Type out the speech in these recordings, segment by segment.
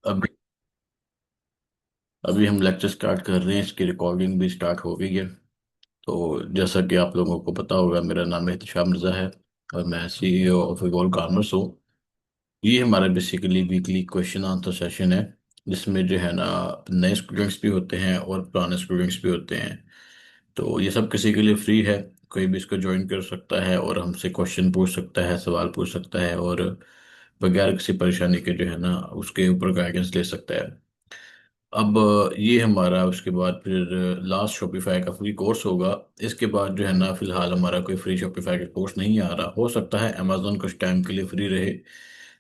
अभी अभी हम लेक्चर स्टार्ट कर रहे हैं, इसकी रिकॉर्डिंग भी स्टार्ट हो गई है। तो जैसा कि आप लोगों को पता होगा, मेरा नाम एहतशाम मिर्ज़ा है और मैं CEO ऑफ इवॉल्व कॉमर्स हूँ। ये हमारा basically weekly question answer session है, जिसमें जो है ना नए स्टूडेंट्स भी होते हैं और पुराने स्टूडेंट्स भी होते हैं। तो ये सब किसी के लिए फ्री है, कोई भी इसको ज्वाइन कर सकता है और हमसे क्वेश्चन पूछ सकता है, सवाल पूछ सकता है और बगैर किसी परेशानी के जो है ना उसके ऊपर गाइडेंस ले सकता है। अब ये हमारा उसके बाद फिर लास्ट शॉपिफाई का फ्री कोर्स होगा। इसके बाद जो है ना फिलहाल हमारा कोई फ्री शॉपिफाई का कोर्स नहीं आ रहा। हो सकता है अमेजोन कुछ टाइम के लिए फ्री रहे,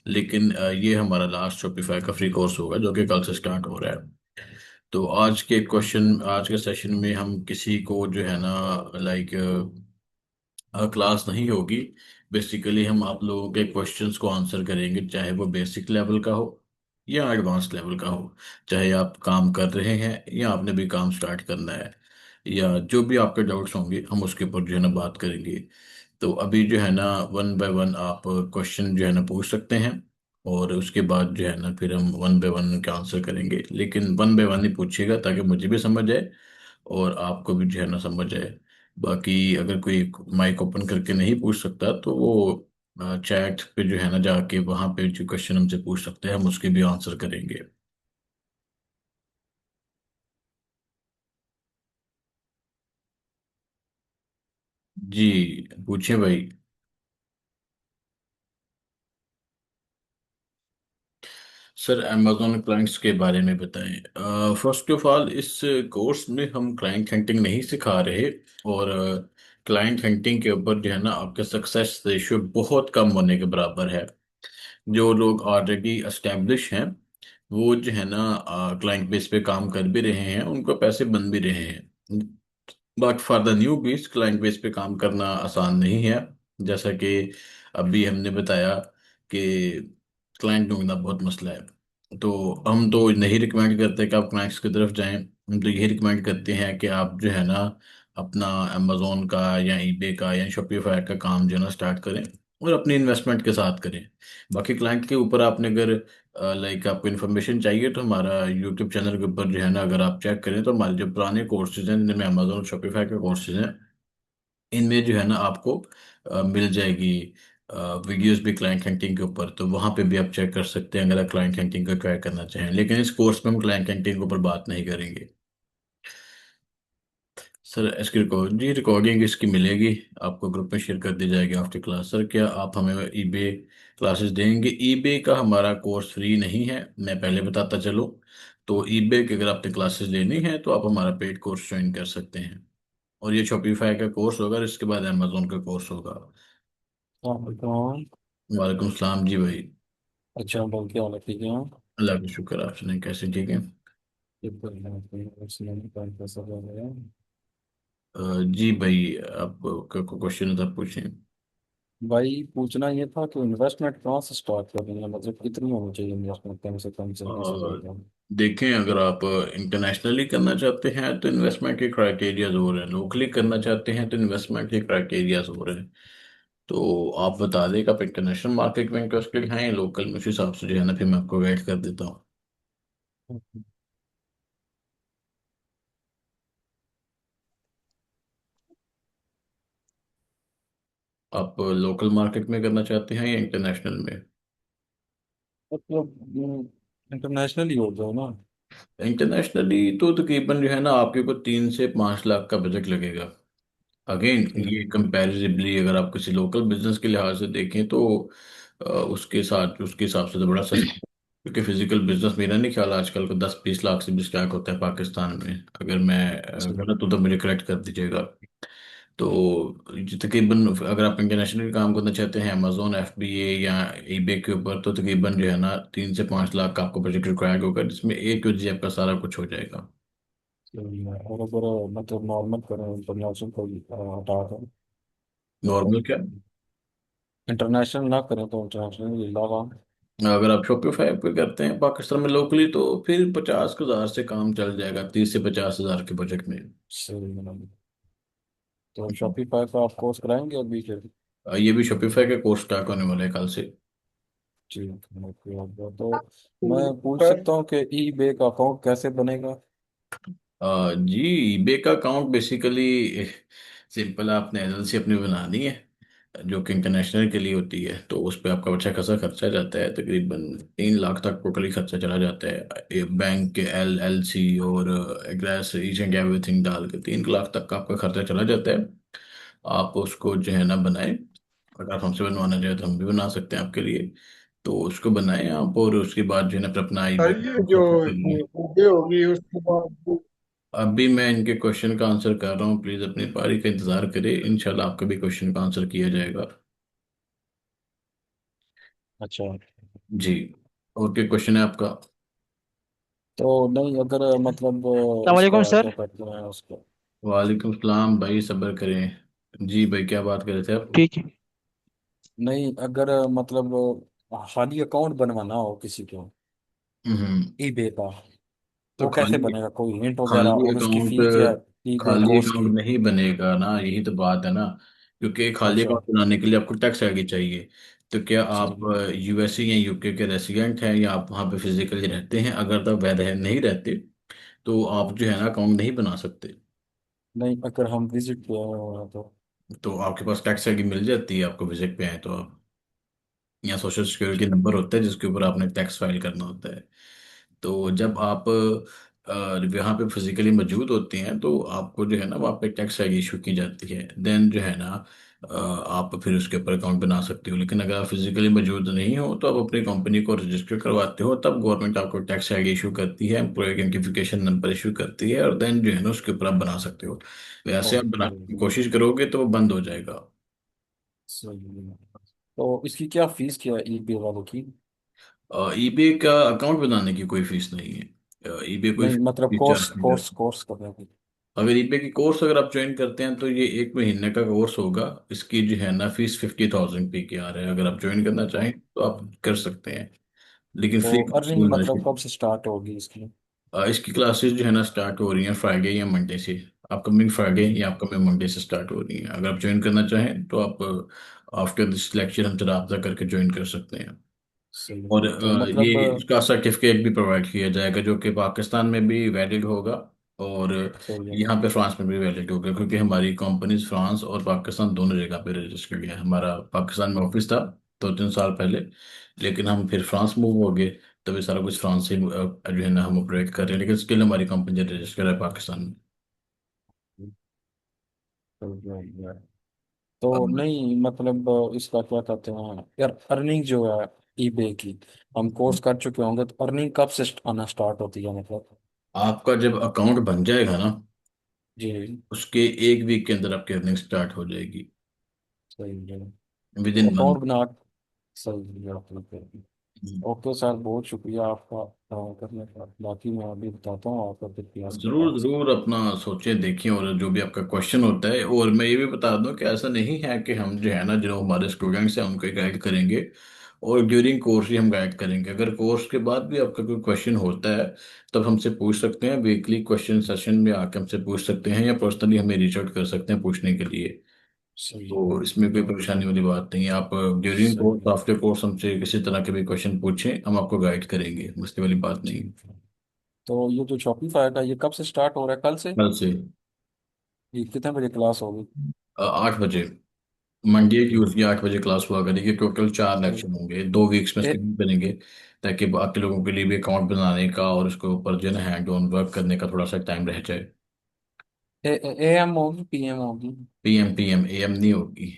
लेकिन ये हमारा लास्ट शॉपिफाई का फ्री कोर्स होगा जो कि कल से स्टार्ट हो रहा है। तो आज के सेशन में हम किसी को जो है ना लाइक क्लास नहीं होगी। बेसिकली हम आप लोगों के क्वेश्चंस को आंसर करेंगे, चाहे वो बेसिक लेवल का हो या एडवांस लेवल का हो। चाहे आप काम कर रहे हैं या आपने भी काम स्टार्ट करना है, या जो भी आपके डाउट्स होंगे हम उसके ऊपर जो है ना बात करेंगे। तो अभी जो है ना वन बाय वन आप क्वेश्चन जो है ना पूछ सकते हैं, और उसके बाद जो है ना फिर हम वन बाय वन उनके आंसर करेंगे। लेकिन वन बाय वन ही पूछिएगा ताकि मुझे भी समझ आए और आपको भी जो है ना समझ आए। बाकी अगर कोई माइक ओपन करके नहीं पूछ सकता तो वो चैट पे जो है ना जाके वहाँ पे जो क्वेश्चन हमसे पूछ सकते हैं हम उसके भी आंसर करेंगे। जी, पूछिए भाई। सर, अमेजोन क्लाइंट्स के बारे में बताएं। फर्स्ट ऑफ ऑल, इस कोर्स में हम क्लाइंट हंटिंग नहीं सिखा रहे, और क्लाइंट हंटिंग के ऊपर जो है ना आपका सक्सेस रेशियो बहुत कम होने के बराबर है। जो लोग ऑलरेडी एस्टेब्लिश हैं वो जो है ना क्लाइंट बेस पे काम कर भी रहे हैं, उनको पैसे बन भी रहे हैं। बट फॉर द न्यू बीस क्लाइंट बेस पे काम करना आसान नहीं है। जैसा कि अभी हमने बताया कि क्लाइंट ढूंढना बहुत मसला है। तो हम तो नहीं रिकमेंड करते कि आप क्लाइंट्स की तरफ जाएं। हम तो यही रिकमेंड करते हैं कि आप जो है ना अपना अमेजोन का या ईबे का या शॉपिफाई का काम जो है ना स्टार्ट करें, और अपनी इन्वेस्टमेंट के साथ करें। बाकी क्लाइंट के ऊपर आपने अगर लाइक आपको इन्फॉर्मेशन चाहिए तो हमारा यूट्यूब चैनल के ऊपर जो है ना अगर आप चेक करें तो हमारे जो पुराने कोर्सेज हैं जिनमें अमेजोन और शॉपिफाई के कोर्सेज हैं, इनमें जो है ना आपको मिल जाएगी वीडियोस भी क्लाइंट हंटिंग के ऊपर। तो वहाँ पे भी आप चेक कर सकते हैं अगर आप क्लाइंट हंटिंग को ट्राई करना चाहें। लेकिन इस कोर्स में हम क्लाइंट हंटिंग के ऊपर बात नहीं करेंगे। सर, इसकी रिकॉर्डिंग इसकी मिलेगी, आपको ग्रुप में शेयर कर दी जाएगी आफ्टर क्लास। सर, क्या आप हमें ईबे क्लासेस देंगे? ईबे का हमारा कोर्स फ्री नहीं है, मैं पहले बताता चलूँ। तो ईबे की अगर आपने क्लासेस लेनी है तो आप हमारा पेड कोर्स ज्वाइन कर सकते हैं, और ये शॉपिफाई का कोर्स होगा और इसके बाद अमेजोन का कोर्स होगा। हाँ। वालेकुम सलाम जी भाई। अच्छा, बोल क्या हाल है? ठीक है। अल्लाह का शुक्र, आप सुनाए कैसे? ठीक है। ये बढ़िया है, कोई उसने नहीं काम कैसा कर रहा है। अ, जी भाई, आप क्वेश्चन था, पूछें। भाई पूछना ये था कि इन्वेस्टमेंट कहाँ से स्टार्ट करनी है, मतलब कितनी होनी चाहिए इन्वेस्टमेंट, कम से कम से 20,000 और का। देखें, अगर आप इंटरनेशनली करना चाहते हैं तो इन्वेस्टमेंट के क्राइटेरियाज हो रहे हैं, लोकली करना चाहते हैं तो इन्वेस्टमेंट के क्राइटेरियाज हो रहे हैं। तो आप बता दें कि आप इंटरनेशनल मार्केट में इंटरेस्टेड हैं या लोकल में, उस हिसाब से जो है ना फिर मैं आपको गाइड कर देता हूँ। आप लोकल मार्केट में करना चाहते हैं या इंटरनेशनल में? मतलब इंटरनेशनल ही हो जाए ना। इंटरनेशनली तो तकरीबन जो है ना आपके को 3 से 5 लाख का बजट लगेगा। अगेन, ये हम्म। कंपैरेटिवली अगर आप किसी लोकल बिजनेस के लिहाज से देखें तो उसके हिसाब से तो बड़ा सस्ता। क्योंकि फिजिकल बिजनेस, मेरा नहीं ख्याल आजकल को 10-20 लाख से भी स्टार्ट होता है पाकिस्तान में। अगर मैं गलत हूं तो मुझे करेक्ट कर दीजिएगा। तो ये तकरीबन अगर आप इंटरनेशनल काम करना चाहते हैं अमेजोन FBA या ईबे के ऊपर, तो तकरीबन जो है ना 3 से 5 लाख का आपको बजट रिक्वायर्ड होगा, जिसमें A to Z आपका सारा कुछ हो जाएगा। सही है। और अगर मतलब नॉर्मल करें, इंटरनेशनल को हटा कर, नॉर्मल क्या? इंटरनेशनल ना करें तो इंटरनेशनल ले लगा। अगर आप शॉपिफाई पे करते हैं पाकिस्तान में लोकली तो फिर 50,000 से काम चल जाएगा, 30 से 50,000 के बजट में। सही है। तो शॉपिफाई का आप कोर्स कराएंगे अभी फिर? ये भी शॉपिफाई का कोर्स स्टार्ट होने वाला है कल से। ठीक है, ओके ओके। तो मैं पूछ सकता हूँ कि ई बे का अकाउंट कैसे बनेगा? जी, ईबे का अकाउंट बेसिकली सिंपल, आपने एलएलसी अपनी बनानी है जो कि इंटरनेशनल के लिए होती है। तो उस पर आपका अच्छा खासा खर्चा जाता है, तकरीबन 3 लाख तक टोटली खर्चा चला जाता है। बैंक के एलएलसी और एग्रेस ईच एंड एवरीथिंग डाल के 3 लाख तक का आपका खर्चा चला जाता है। आप उसको जो है ना बनाएं, अगर आप हमसे बनवाना चाहें तो हम भी बना सकते हैं आपके लिए। तो उसको बनाएं आप, और उसके बाद जो है ना फिर अपना ईबे ये जो कर लें। ये होगी उसके बाद। अभी मैं इनके क्वेश्चन का आंसर कर रहा हूँ, प्लीज अपनी पारी का इंतजार करें, इंशाल्लाह आपका भी क्वेश्चन का आंसर किया जाएगा। अच्छा। जी, और क्या क्वेश्चन है आपका? तो नहीं, अगर मतलब सलामकुम इसका क्या सर। कहते हैं उसको, वालेकुम सलाम भाई, सब्र करें। जी भाई, क्या बात कर रहे थे आप? ठीक है। नहीं अगर मतलब खाली अकाउंट बनवाना हो किसी को हम्म। ई बे का, तो वो कैसे खाली बनेगा? कोई हिंट वगैरह, खाली और उसकी अकाउंट फी क्या है ई बे खाली कोर्स अकाउंट की? नहीं बनेगा ना, यही तो बात है ना। क्योंकि खाली अच्छा। अकाउंट बनाने के लिए आपको टैक्स आईडी चाहिए। तो क्या आप सही है। यूएसए या यूके के रेसिडेंट हैं, या आप वहाँ पे फिजिकली रहते हैं? अगर तो वह नहीं रहते तो आप जो है ना अकाउंट नहीं बना सकते। नहीं अगर हम विजिट पे आए हुए हैं तो? तो आपके पास टैक्स आईडी मिल जाती है आपको विजिट पे आए तो। आप, या सोशल सिक्योरिटी नंबर होता है जिसके ऊपर आपने टैक्स फाइल करना होता है। तो जब आप यहाँ पे फिजिकली मौजूद होते हैं तो आपको जो है ना वहाँ पे टैक्स आईडी इशू की जाती है। देन जो है ना आप फिर उसके ऊपर अकाउंट बना सकते हो। लेकिन अगर आप फिजिकली मौजूद नहीं हो तो आप अपनी कंपनी को रजिस्टर करवाते हो, तब गवर्नमेंट आपको टैक्स आईडी इशू करती है, एम्प्लॉय आइडेंटिफिकेशन नंबर इशू करती है, और देन जो है ना उसके ऊपर आप बना सकते हो। वैसे आप ओके। बनाने की कोशिश करोगे तो वो बंद हो जाएगा। सही है। तो इसकी क्या फीस क्या है ई बे वालों की? ईबे का अकाउंट बनाने की कोई फीस नहीं है। ईबे कोई नहीं मतलब फीस कोर्स चार्ज नहीं कोर्स करता। कोर्स करने की। अगर ईबे की कोर्स अगर आप ज्वाइन करते हैं तो ये 1 महीने का कोर्स होगा। इसकी जो है ना फीस 50,000 पे की आ रहा है। अगर आप ज्वाइन करना चाहें तो आप कर सकते हैं, लेकिन तो फ्री कोर्स अर्निंग मतलब कब से स्टार्ट होगी इसकी? इसकी क्लासेस जो है ना स्टार्ट हो रही हैं फ्राइडे या मंडे से। अपकमिंग फ्राइडे या अपकमिंग मंडे से स्टार्ट हो रही हैं। अगर आप ज्वाइन करना चाहें तो आप आफ्टर दिस लेक्चर हमसे रब्ता करके ज्वाइन कर सकते हैं। सही और है तो ये मतलब इसका सर्टिफिकेट भी प्रोवाइड किया जाएगा जो कि पाकिस्तान में भी वैलिड होगा, और सही है। यहाँ पे फ्रांस में भी वैलिड होगा, क्योंकि हमारी कंपनीज फ्रांस और पाकिस्तान दोनों जगह पे रजिस्टर्ड है। हमारा पाकिस्तान में ऑफिस था 2-3 साल पहले, लेकिन हम फिर फ्रांस मूव हो गए। तभी सारा कुछ फ्रांस से जो है ना हम ऑपरेट कर रहे हैं, लेकिन स्टिल हमारी कंपनी रजिस्टर्ड है पाकिस्तान में। सही है। तो नहीं मतलब इसका क्या कहते हैं यार, अर्निंग जो है ईबे की, हम कोर्स कर चुके होंगे तो अर्निंग कब से आना स्टार्ट होती है मतलब? आपका जब अकाउंट बन जाएगा ना, जी। उसके 1 वीक के अंदर आपकी अर्निंग स्टार्ट हो जाएगी, सही है। विद तो इन अकाउंट मंथ। बना। सही है आपने। ओके सर, बहुत शुक्रिया आपका करने का। बाकी मैं अभी बताता हूँ आपको फिर क्लास के जरूर बाद से। जरूर अपना सोचें देखें, और जो भी आपका क्वेश्चन होता है। और मैं ये भी बता दूं कि ऐसा नहीं है कि हम जो है ना जो हमारे स्टूडेंट्स हैं उनको गाइड करेंगे, और ड्यूरिंग कोर्स ही हम गाइड करेंगे। अगर कोर्स के बाद भी आपका कोई क्वेश्चन होता है तब हमसे पूछ सकते हैं, वीकली क्वेश्चन सेशन में आके हमसे पूछ सकते हैं, या पर्सनली हमें रीच आउट कर सकते हैं पूछने के लिए। सही है। तो इसमें कोई परेशानी वाली बात नहीं है। आप ड्यूरिंग सही कोर्स है। आफ्टर कोर्स हमसे किसी तरह के भी क्वेश्चन पूछें, हम आपको गाइड करेंगे, मसले वाली बात नहीं है। ठीक है। तो ये जो शॉपिफाई का, ये कब से स्टार्ट हो रहा है? कल से? कल से ये कितने बजे क्लास होगी? 8 बजे। Monday okay. ट्यूसडे 8 बजे क्लास हुआ करेगी। टोटल 4 लेक्चर तो होंगे, 2 वीक्स में ए, स्केड्यूल बनेंगे, ताकि बाकी लोगों के लिए भी अकाउंट बनाने का और उसके ऊपर जो है ना हैंड ऑन वर्क करने का थोड़ा सा टाइम रह जाए। एम होगी पीएम होगी? पीएम एएम नहीं होगी।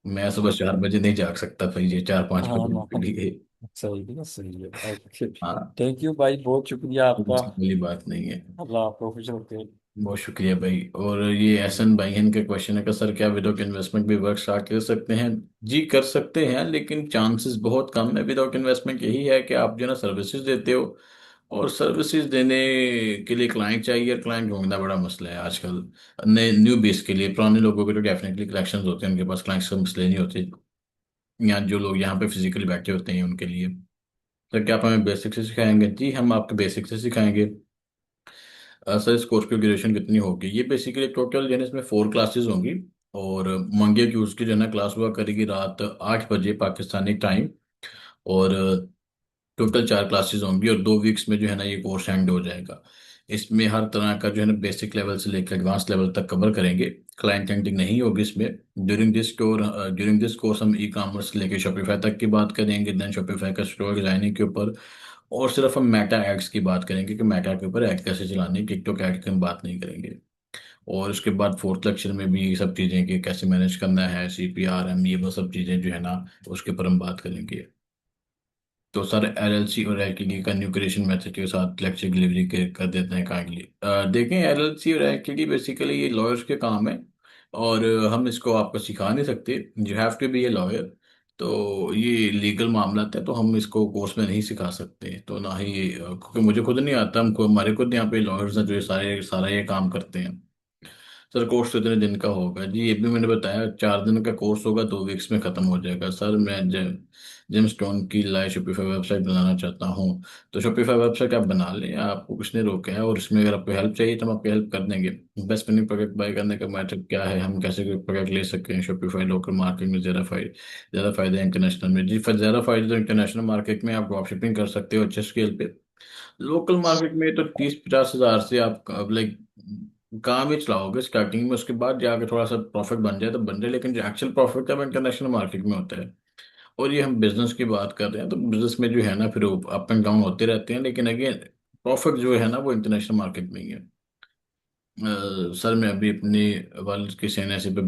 मैं सुबह ठीक है। 4 बजे नहीं जाग सकता भाई, ये 4-5 बजे हाँ ना। के लिए। सही है सही है। ओके। हाँ, थैंक यू भाई, बहुत शुक्रिया आपका। मसले वाली बात नहीं है। अल्लाह प्रोफेसर के। बहुत शुक्रिया भाई। और ये एहसन भाई इनके क्वेश्चन है कि सर क्या विदाउट इन्वेस्टमेंट भी वर्क स्टार्ट कर सकते हैं? जी कर सकते हैं, लेकिन चांसेस बहुत कम है विदाउट इन्वेस्टमेंट। यही है कि आप जो है ना सर्विसेज देते हो, और सर्विसेज देने के लिए क्लाइंट चाहिए, और क्लाइंट ढूंढना बड़ा मसला है आजकल। नए न्यू बेस के लिए, पुराने लोगों के तो डेफिनेटली कलेक्शंस होते हैं, उनके पास क्लाइंट्स का मसले नहीं होते। यहाँ जो लोग यहाँ पे फिजिकली बैठे होते हैं उनके लिए। सर क्या आप हमें बेसिक से सिखाएंगे? जी, हम आपको बेसिक से सिखाएंगे। सर इस कोर्स की ड्यूरेशन कितनी होगी? ये बेसिकली टोटल जो है ना इसमें 4 क्लासेस होंगी। और मंडे ट्यूसडे जो है ना क्लास हुआ करेगी रात 8 बजे पाकिस्तानी टाइम, और टोटल 4 क्लासेस होंगी और 2 वीक्स में जो है ना ये कोर्स एंड हो जाएगा। इसमें हर तरह का जो है ना बेसिक लेवल से लेकर एडवांस लेवल तक कवर करेंगे। क्लाइंट एंडिंग नहीं होगी इसमें। ड्यूरिंग दिस कोर्स हम ई कॉमर्स लेके शॉपिफाई तक की बात करेंगे, देन शॉपिफाई का स्टोर डिजाइनिंग के ऊपर, और सिर्फ हम मेटा एड्स की बात करेंगे कि मेटा के ऊपर ऐड कैसे चलाने, टिकटॉक ऐड की हम बात नहीं करेंगे। और उसके बाद फोर्थ लेक्चर में भी ये सब चीज़ें कि कैसे मैनेज करना है, CPRM, ये वो सब चीज़ें जो है ना उसके ऊपर हम बात करेंगे। तो सर LLC और LTD का न्यू क्रिएशन मेथड के साथ लेक्चर डिलीवरी कर देते हैं काइंडली। देखें, LLC और LTD बेसिकली ये लॉयर्स के काम है, और हम इसको आपको सिखा नहीं सकते। You have to be a lawyer. तो ये लीगल मामला है, तो हम इसको कोर्स में नहीं सिखा सकते। तो ना ही क्योंकि मुझे खुद नहीं आता, हमको हमारे खुद यहाँ पे लॉयर्स हैं जो ये सारा ये काम करते हैं। सर कोर्स कितने दिन का होगा जी? ये भी मैंने बताया, 4 दिन का कोर्स होगा, 2 वीक्स में खत्म हो जाएगा। सर मैं जेम स्टोन की लाइव शॉपिफाई वेबसाइट बनाना चाहता हूँ। तो शॉपिफाई वेबसाइट आप बना लें, आपको कुछ नहीं रोका है। और इसमें अगर आपको हेल्प चाहिए तो हम आपकी हेल्प कर देंगे। बेस्ट विनिंग प्रोडक्ट बाय करने का मैटर क्या है, हम कैसे कोई प्रोडक्ट ले सकते हैं शॉपिफाई लोकल मार्केट में, ज़्यादा फायदा इंटरनेशनल में जी। फिर ज़्यादा फायदा तो इंटरनेशनल मार्केट में आप ड्रॉप शिपिंग कर सकते हो अच्छे स्केल पे। लोकल मार्केट में तो 30-50 हज़ार से आप लाइक काम ही चलाओगे स्टार्टिंग में, उसके बाद जाके थोड़ा सा प्रॉफिट बन जाए तो बन जाए, लेकिन जो एक्चुअल प्रॉफिट है वो इंटरनेशनल मार्केट में होता है। और ये हम बिजनेस की बात कर रहे हैं, तो बिजनेस में जो है ना फिर अप एंड डाउन होते रहते हैं, लेकिन अगेन प्रॉफिट जो है ना वो इंटरनेशनल मार्केट में ही है। सर मैं अभी अपने वालिद की CNIC पे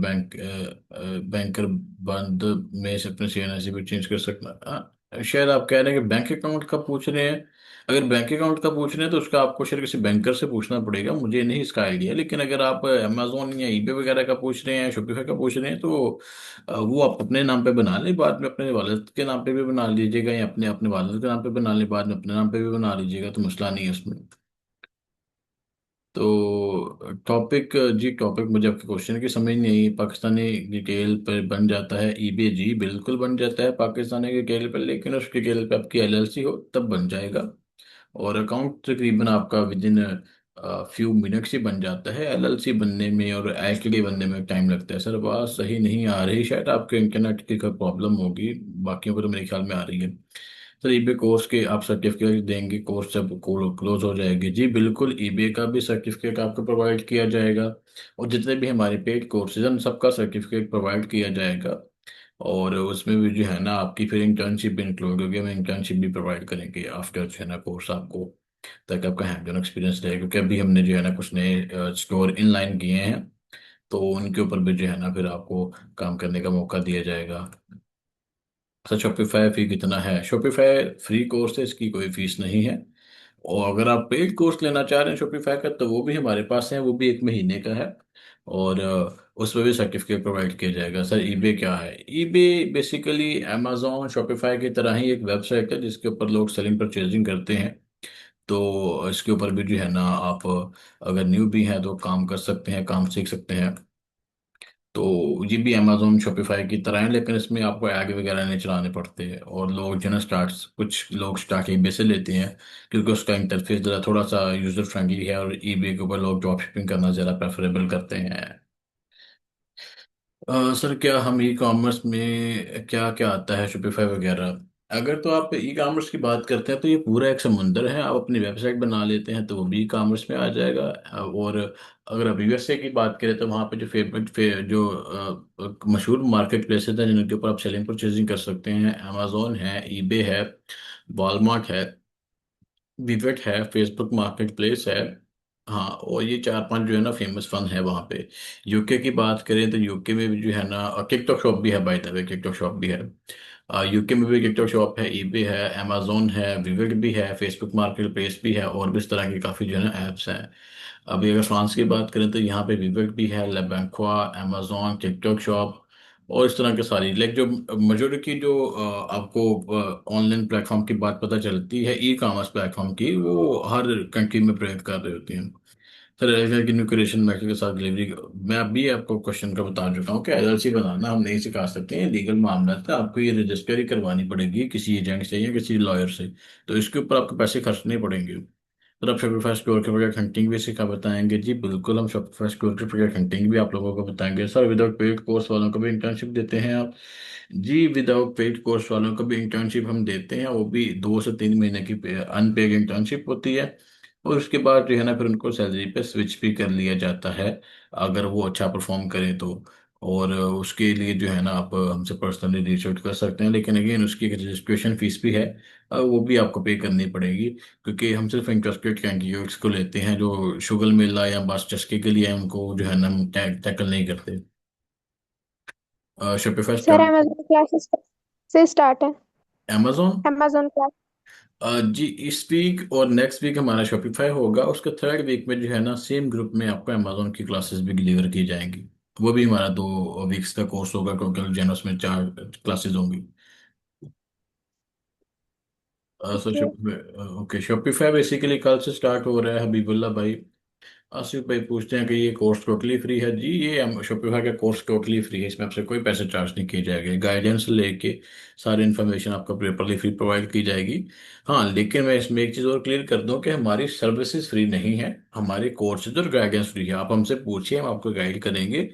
बैंकर बंद में से अपने CNIC पे चेंज कर सकता। शायद आप कह रहे हैं कि बैंक अकाउंट का पूछ रहे हैं। अगर बैंक अकाउंट का पूछ रहे हैं तो उसका आपको शायद किसी बैंकर से पूछना पड़ेगा, मुझे नहीं इसका आइडिया। लेकिन अगर आप अमेजोन या eBay वगैरह का पूछ रहे हैं, शॉपिफाई का पूछ रहे हैं, तो वो आप अपने नाम पे बना लें, बाद में अपने वालिद के नाम पे भी बना लीजिएगा, या अपने अपने वालिद के नाम पे बना लें, बाद में अपने नाम पे भी बना लीजिएगा, तो मसला नहीं है उसमें। तो टॉपिक मुझे आपके क्वेश्चन की समझ नहीं आई। पाकिस्तानी डिटेल पर बन जाता है eBay जी? बिल्कुल बन जाता है पाकिस्तानी डिटेल पर, लेकिन उस डिटेल पे आपकी LLC हो तब बन जाएगा। और अकाउंट तकरीबन आपका विद इन फ्यू मिनट्स ही बन जाता है। LLC बनने में और LTD बनने में टाइम लगता है। सर बात सही नहीं आ रही, शायद आपके इंटरनेट की कोई प्रॉब्लम होगी, बाकियों को तो मेरे ख्याल में आ रही है। सर eBay कोर्स के आप सर्टिफिकेट देंगे कोर्स जब क्लोज हो जाएगी जी? बिल्कुल, eBay का भी सर्टिफिकेट आपको प्रोवाइड किया जाएगा, और जितने भी हमारे पेड कोर्सेज हैं उन सबका सर्टिफिकेट प्रोवाइड किया जाएगा। और उसमें भी जो है ना आपकी फिर इंटर्नशिप भी इंक्लूड होगी, हम इंटर्नशिप भी प्रोवाइड करेंगे आफ्टर जो है ना कोर्स आपको, ताकि आपका हैंड ऑन एक्सपीरियंस रहे। क्योंकि अभी हमने जो है ना कुछ नए स्टोर इनलाइन किए हैं, तो उनके ऊपर भी जो है ना फिर आपको काम करने का मौका दिया जाएगा। अच्छा, शॉपिफाई फी कितना है? शॉपिफाई फ्री कोर्स है, इसकी कोई फीस नहीं है। और अगर आप पेड कोर्स लेना चाह रहे हैं शॉपिफाई का, तो वो भी हमारे पास है, वो भी 1 महीने का है। और उसमें भी सर्टिफिकेट प्रोवाइड किया जाएगा। सर ईबे क्या है? ईबे बेसिकली अमेजोन शॉपिफाई की तरह ही एक वेबसाइट है जिसके ऊपर लोग सेलिंग परचेजिंग करते हैं। तो इसके ऊपर भी जो है ना आप अगर न्यू भी हैं तो काम कर सकते हैं, काम सीख सकते हैं। तो ये भी अमेजोन शॉपिफाई की तरह है, लेकिन इसमें आपको ऐड वगैरह नहीं चलाने पड़ते हैं। और लोग जो है ना कुछ लोग स्टार्ट ईबे से लेते हैं, क्योंकि उसका इंटरफेस ज़रा थोड़ा सा यूजर फ्रेंडली है, और ईबे के ऊपर लोग ड्रॉप शिपिंग करना ज़्यादा प्रेफरेबल करते हैं। सर क्या हम ई कॉमर्स में क्या क्या आता है शॉपिफाई वगैरह? अगर तो आप ई कॉमर्स की बात करते हैं तो ये पूरा एक समुंदर है। आप अपनी वेबसाइट बना लेते हैं तो वो भी ई कॉमर्स में आ जाएगा। और अगर आप USA की बात करें तो वहाँ पे जो जो मशहूर मार्केट प्लेसेस हैं जिनके ऊपर आप सेलिंग परचेजिंग कर सकते हैं, अमेजोन है, ईबे है, वॉलमार्ट है, विवेट है, फेसबुक मार्केट प्लेस है। हाँ, और ये 4-5 जो है ना फेमस फन है वहाँ पे। यूके की बात करें तो यूके में भी जो है ना टिकटॉक शॉप भी है, by the way TikTok shop भी है। यूके में भी टिकटॉक शॉप है, ईबे है, अमेजोन है, विवेट भी है, फेसबुक मार्केट प्लेस भी है, और भी इस तरह की काफ़ी जो है ना ऐप्स हैं। अभी अगर फ्रांस की बात करें तो यहाँ पे विवेट भी है, लेबैंक्वा, अमेजोन, टिकटॉक शॉप, और इस तरह के सारी लाइक जो मेजोरिटी जो आपको ऑनलाइन प्लेटफॉर्म की बात पता चलती है, ई कॉमर्स प्लेटफॉर्म की, वो हर कंट्री में प्रेजेंट कर रहे होते हैं। सर एलएलसी की न्यू क्रिएशन मेथड के साथ डिलीवरी, मैं अभी आपको क्वेश्चन का बता चुका हूँ कि LLC बनाना हम नहीं सिखा सकते हैं, लीगल मामला था। आपको ये रजिस्टर ही करवानी पड़ेगी किसी एजेंट से या किसी लॉयर से। तो इसके ऊपर आपको पैसे खर्चने पड़ेंगे। सर आप शॉपिफाई स्टोर के प्रोडक्ट हंटिंग भी सीखा बताएंगे? जी बिल्कुल, हम शॉपिफाई स्टोर के प्रोडक्ट हंटिंग भी आप लोगों को बताएंगे। सर विदाउट पेड कोर्स वालों को भी इंटर्नशिप देते हैं आप? जी विदाउट पेड कोर्स वालों को भी इंटर्नशिप हम देते हैं, वो भी 2 से 3 महीने की अनपेड इंटर्नशिप होती है। और उसके बाद जो है ना फिर उनको सैलरी पे स्विच भी कर लिया जाता है, अगर वो अच्छा परफॉर्म करें तो। और उसके लिए जो है ना आप हमसे पर्सनली रीच आउट कर सकते हैं, लेकिन अगेन उसकी एक रजिस्ट्रेशन फीस भी है, वो भी आपको पे करनी पड़ेगी। क्योंकि हम सिर्फ इंटरेस्टेड कैंडिडेट्स को लेते हैं, जो शुगर मिला या बस चस्के के लिए उनको जो है ना हम टैकल नहीं करते। Shopify sir start. Amazon classes से स्टार्ट है। अमेजोन। Amazon class. जी इस वीक और नेक्स्ट वीक हमारा शॉपिफाई होगा, उसके थर्ड वीक में जो है ना सेम ग्रुप में आपको अमेजोन की क्लासेस भी डिलीवर की जाएंगी। वो भी हमारा 2 वीक्स का कोर्स होगा, टोटल जो है ना उसमें 4 क्लासेस होंगी। Sir okay. Shopify, okay Shopify basically कल से स्टार्ट हो रहा है हबीबुल्ला भाई। आसिफ भाई पूछते हैं कि ये कोर्स टोटली फ्री है? जी ये शॉपिफाई का कोर्स टोटली फ्री है, इसमें आपसे कोई पैसे चार्ज नहीं किए जाएंगे, गाइडेंस लेके सारी इन्फॉर्मेशन आपको प्रॉपरली फ्री प्रोवाइड की जाएगी। हाँ लेकिन मैं इसमें एक चीज़ और क्लियर कर दूं कि हमारी सर्विसेज फ्री नहीं है, हमारे कोर्सेज और गाइडेंस फ्री है। आप हमसे पूछिए, हम आपको गाइड करेंगे।